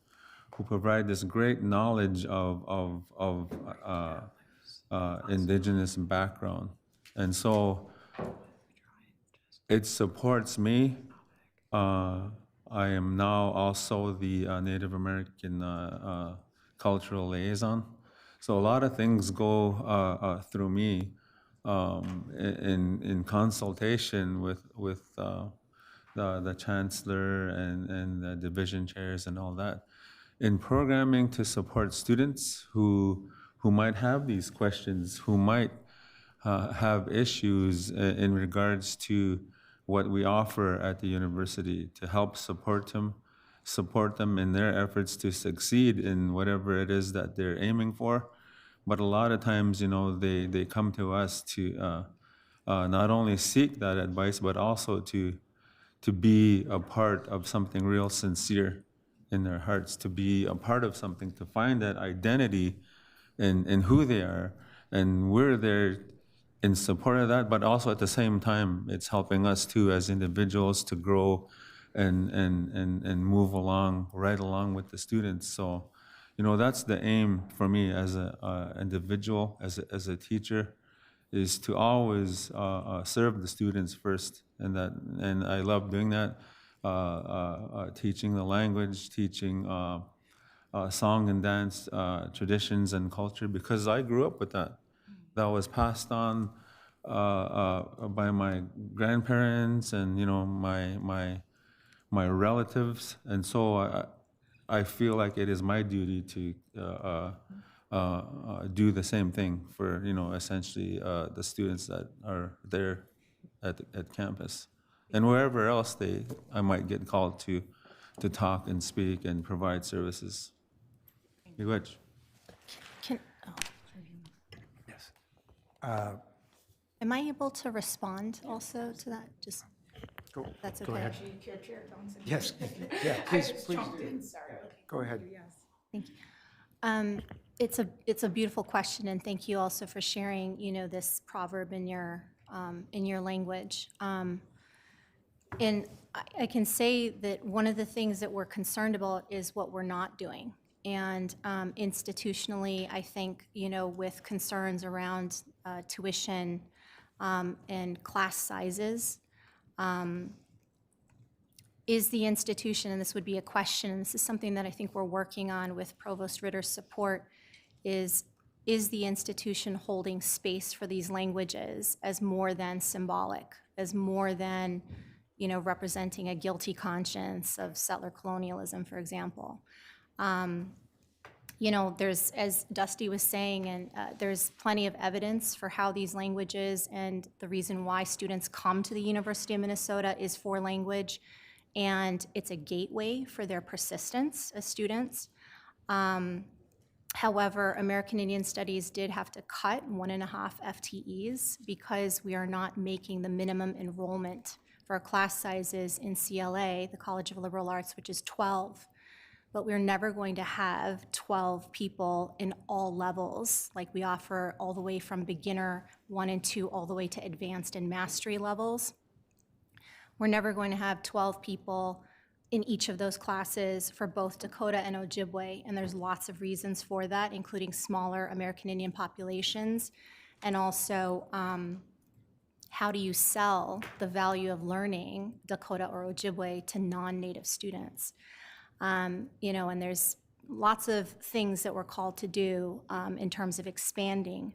who provide this great knowledge of indigenous background. And so it supports me. I am now also the Native American cultural liaison. So a lot of things go through me in consultation with the chancellor and the division chairs and all that, in programming to support students who might have these questions, who might have issues in regards to what we offer at the university, to help support them in their efforts to succeed in whatever it is that they're aiming for. But a lot of times, they come to us to not only seek that advice, but also to be a part of something real sincere in their hearts, to be a part of something, to find that identity in who they are. And we're there in support of that, but also at the same time, it's helping us too as individuals to grow and move along, right along with the students. So, that's the aim for me as an individual, as a teacher, is to always serve the students first. And I love doing that, teaching the language, teaching song and dance traditions and culture, because I grew up with that. That was passed on by my grandparents and my relatives, and so I feel like it is my duty to do the same thing for essentially the students that are there at campus, and wherever else I might get called to talk and speak and provide services. Miigwech. Yes. Am I able to respond also to that? Just, Go, that's go okay. ahead. Chair Johnson. Yes, yeah, please, I just please. jumped in, sorry. Okay. Go ahead. Yes. Thank you. It's a beautiful question, and thank you also for sharing, this proverb in your language. And I can say that one of the things that we're concerned about is what we're not doing. And institutionally, I think, with concerns around tuition and class sizes, is the institution, and this would be a question, and this is something that I think we're working on with Provost Ritter's support, is the institution holding space for these languages as more than symbolic, as more than, representing a guilty conscience of settler colonialism, for example. There's, as Dusty was saying, and there's plenty of evidence for how these languages and the reason why students come to the University of Minnesota is for language, and it's a gateway for their persistence as students. However, American Indian Studies did have to cut 1.5 FTEs because we are not making the minimum enrollment for our class sizes in CLA, the College of Liberal Arts, which is 12. But we're never going to have 12 people in all levels, like we offer all the way from beginner 1 and 2 all the way to advanced and mastery levels. We're never going to have 12 people in each of those classes for both Dakota and Ojibwe, and there's lots of reasons for that, including smaller American Indian populations, and also how do you sell the value of learning Dakota or Ojibwe to non-Native students? And there's lots of things that we're called to do in terms of expanding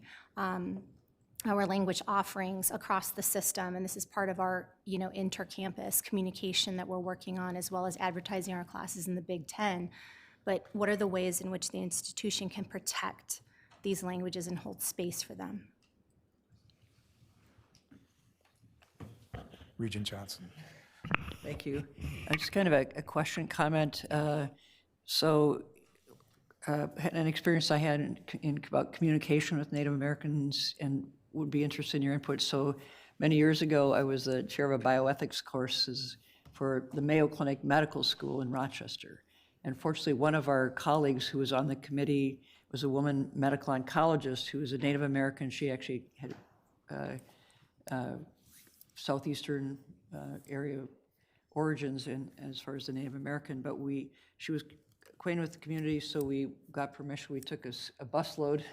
our language offerings across the system, and this is part of our, inter-campus communication that we're working on, as well as advertising our classes in the Big Ten. But what are the ways in which the institution can protect these languages and hold space for them? Regent Johnson. Thank you. Just kind of a question, comment. An experience I had about communication with Native Americans, and would be interested in your input. So many years ago, I was the chair of a bioethics courses for the Mayo Clinic Medical School in Rochester. And fortunately, one of our colleagues who was on the committee was a woman medical oncologist who was a Native American. She actually had southeastern area origins as far as the Native American, but she was acquainted with the community, so we got permission. We took a busload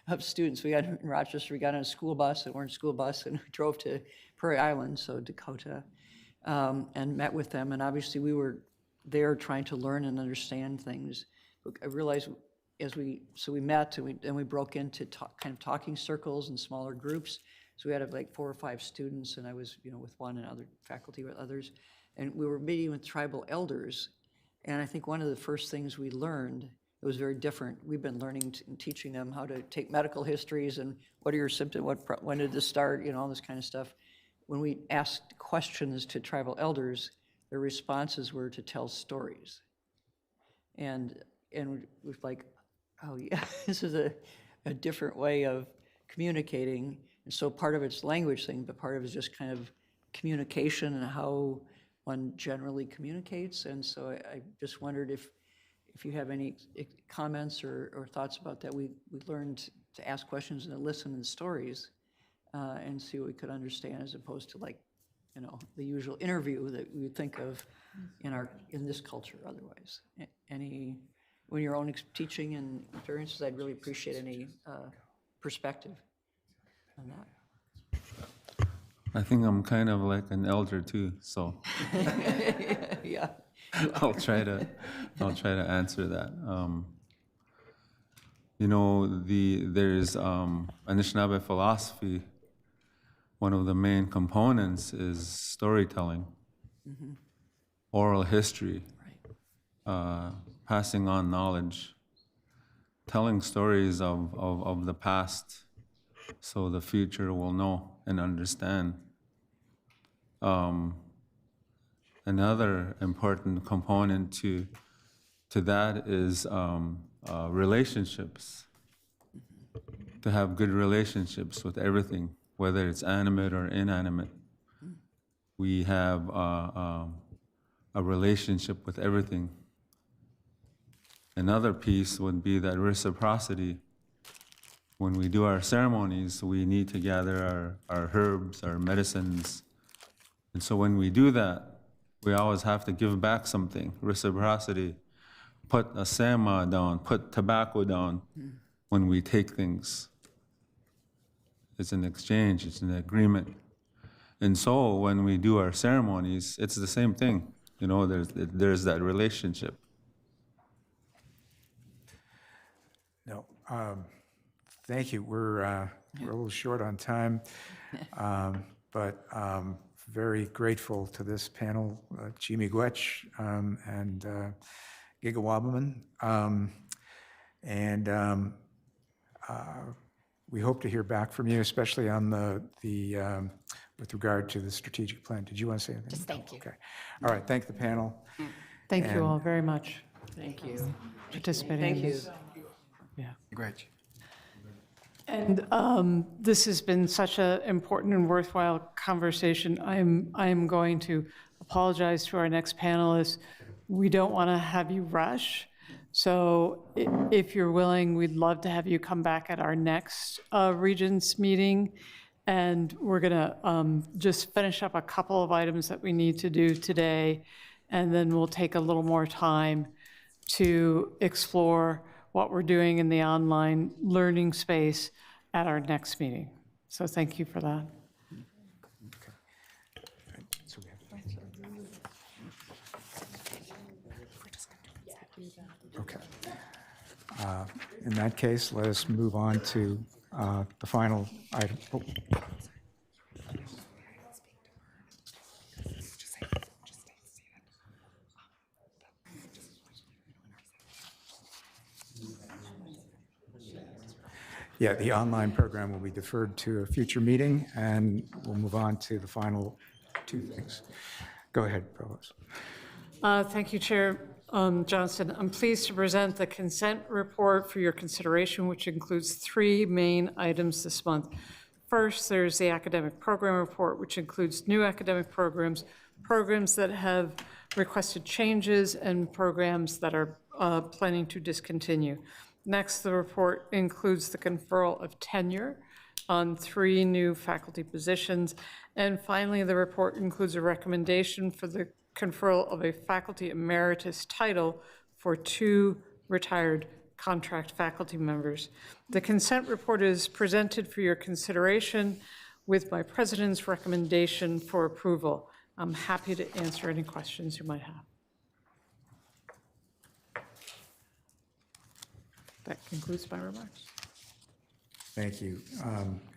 of students. We got in Rochester, we got on a school bus, an orange school bus, and we drove to Prairie Island, so Dakota, and met with them. And obviously we were there trying to learn and understand things. But I realized we met, and we broke into kind of talking circles and smaller groups. So we had like 4 or 5 students, and I was, with one, and other faculty with others. And we were meeting with tribal elders. And I think one of the first things we learned, it was very different. We've been learning and teaching them how to take medical histories and what are your symptoms, when did this start, all this kind of stuff. When we asked questions to tribal elders, their responses were to tell stories. And it was like, oh yeah, this is a different way of communicating. And so part of it's language thing, but part of it's just kind of communication and how one generally communicates. And so I just wondered if you have any comments or thoughts about that. We learned to ask questions and to listen to the stories and see what we could understand, as opposed to the usual interview that we would think of in this culture otherwise. When your own teaching and experiences, I'd really appreciate any perspective on that. I think I'm kind of like an elder too, so yeah. I'll try to answer that. There's Anishinaabe philosophy. One of the main components is storytelling, oral history, passing on knowledge, telling stories of the past, so the future will know and understand. Another important component to that is relationships. To have good relationships with everything, whether it's animate or inanimate. We have a relationship with everything. Another piece would be that reciprocity. When we do our ceremonies, we need to gather our herbs, our medicines. And so when we do that, we always have to give back something, reciprocity. Put a sema down, put tobacco down when we take things. It's an exchange, it's an agreement. And so when we do our ceremonies, it's the same thing. You know, there's that relationship. No, thank you. We're a little short on time, but very grateful to this panel, Jimmy Gwetch and Gigawabaman. We hope to hear back from you, especially on the with regard to the strategic plan. Did you want to say anything? Just thank you. Okay. All right. Thank the panel. Thank And- you all very much Thank you. for participating Thank in you. this. Yeah. Great. And this has been such an important and worthwhile conversation. I'm going to apologize to our next panelists. We don't want to have you rush. So if you're willing, we'd love to have you come back at our next Regents meeting. And we're going to just finish up a couple of items that we need to do today. And then we'll take a little more time to explore what we're doing in the online learning space at our next meeting. So thank you for that. Okay. In that case, let us move on to the final item. Oh. Yeah, the online program will be deferred to a future meeting, and we'll move on to the final two things. Go ahead, Provost. Thank you, Chair Johnson. I'm pleased to present the consent report for your consideration, which includes three main items this month. First, there's the academic program report, which includes new academic programs, programs that have requested changes, and programs that are planning to discontinue. Next, the report includes the conferral of tenure on 3 new faculty positions. And finally, the report includes a recommendation for the conferral of a faculty emeritus title for 2 retired contract faculty members. The consent report is presented for your consideration with my president's recommendation for approval. I'm happy to answer any questions you might have. That concludes my remarks. Thank you.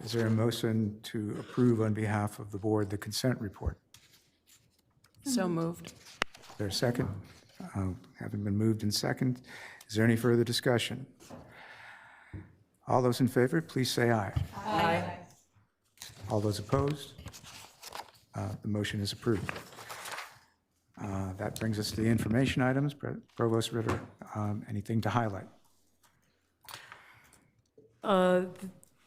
Is there a motion to approve on behalf of the board the consent report? So moved. Is there a second? Having been moved and second, is there any further discussion? All those in favor, please say aye. Aye. All those opposed? The motion is approved. That brings us to the information items. Provost Ritter, anything to highlight?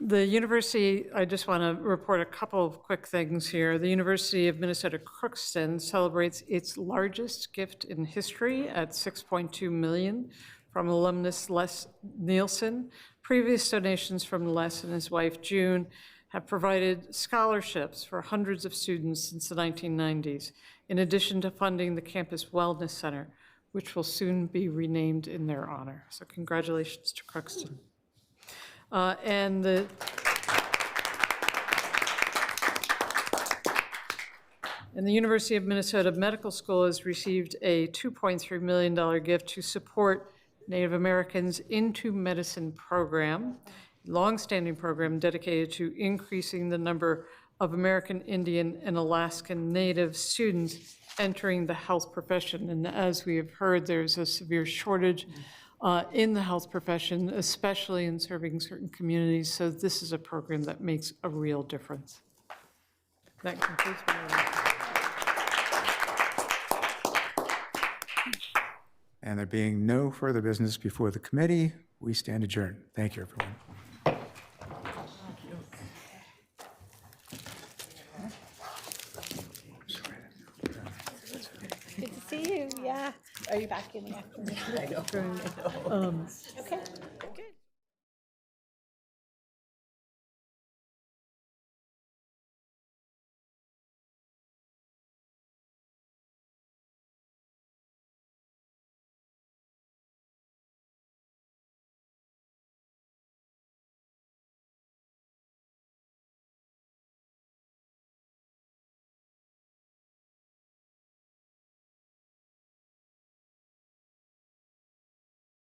The university, I just want to report a couple of quick things here. The University of Minnesota Crookston celebrates its largest gift in history at $6.2 million from alumnus Les Nielsen. Previous donations from Les and his wife June have provided scholarships for hundreds of students since the 1990s, in addition to funding the Campus Wellness Center, which will soon be renamed in their honor. So congratulations to Crookston. And the University of Minnesota Medical School has received a $2.3 million gift to support Native Americans into Medicine program, a longstanding program dedicated to increasing the number of American Indian and Alaskan Native students entering the health profession. And as we have heard, there's a severe shortage in the health profession, especially in serving certain communities. So this is a program that makes a real difference. That concludes my remarks. And there being no further business before the committee, we stand adjourned. Thank you, everyone. Good to see you, yeah. Are you back in the afternoon? Okay.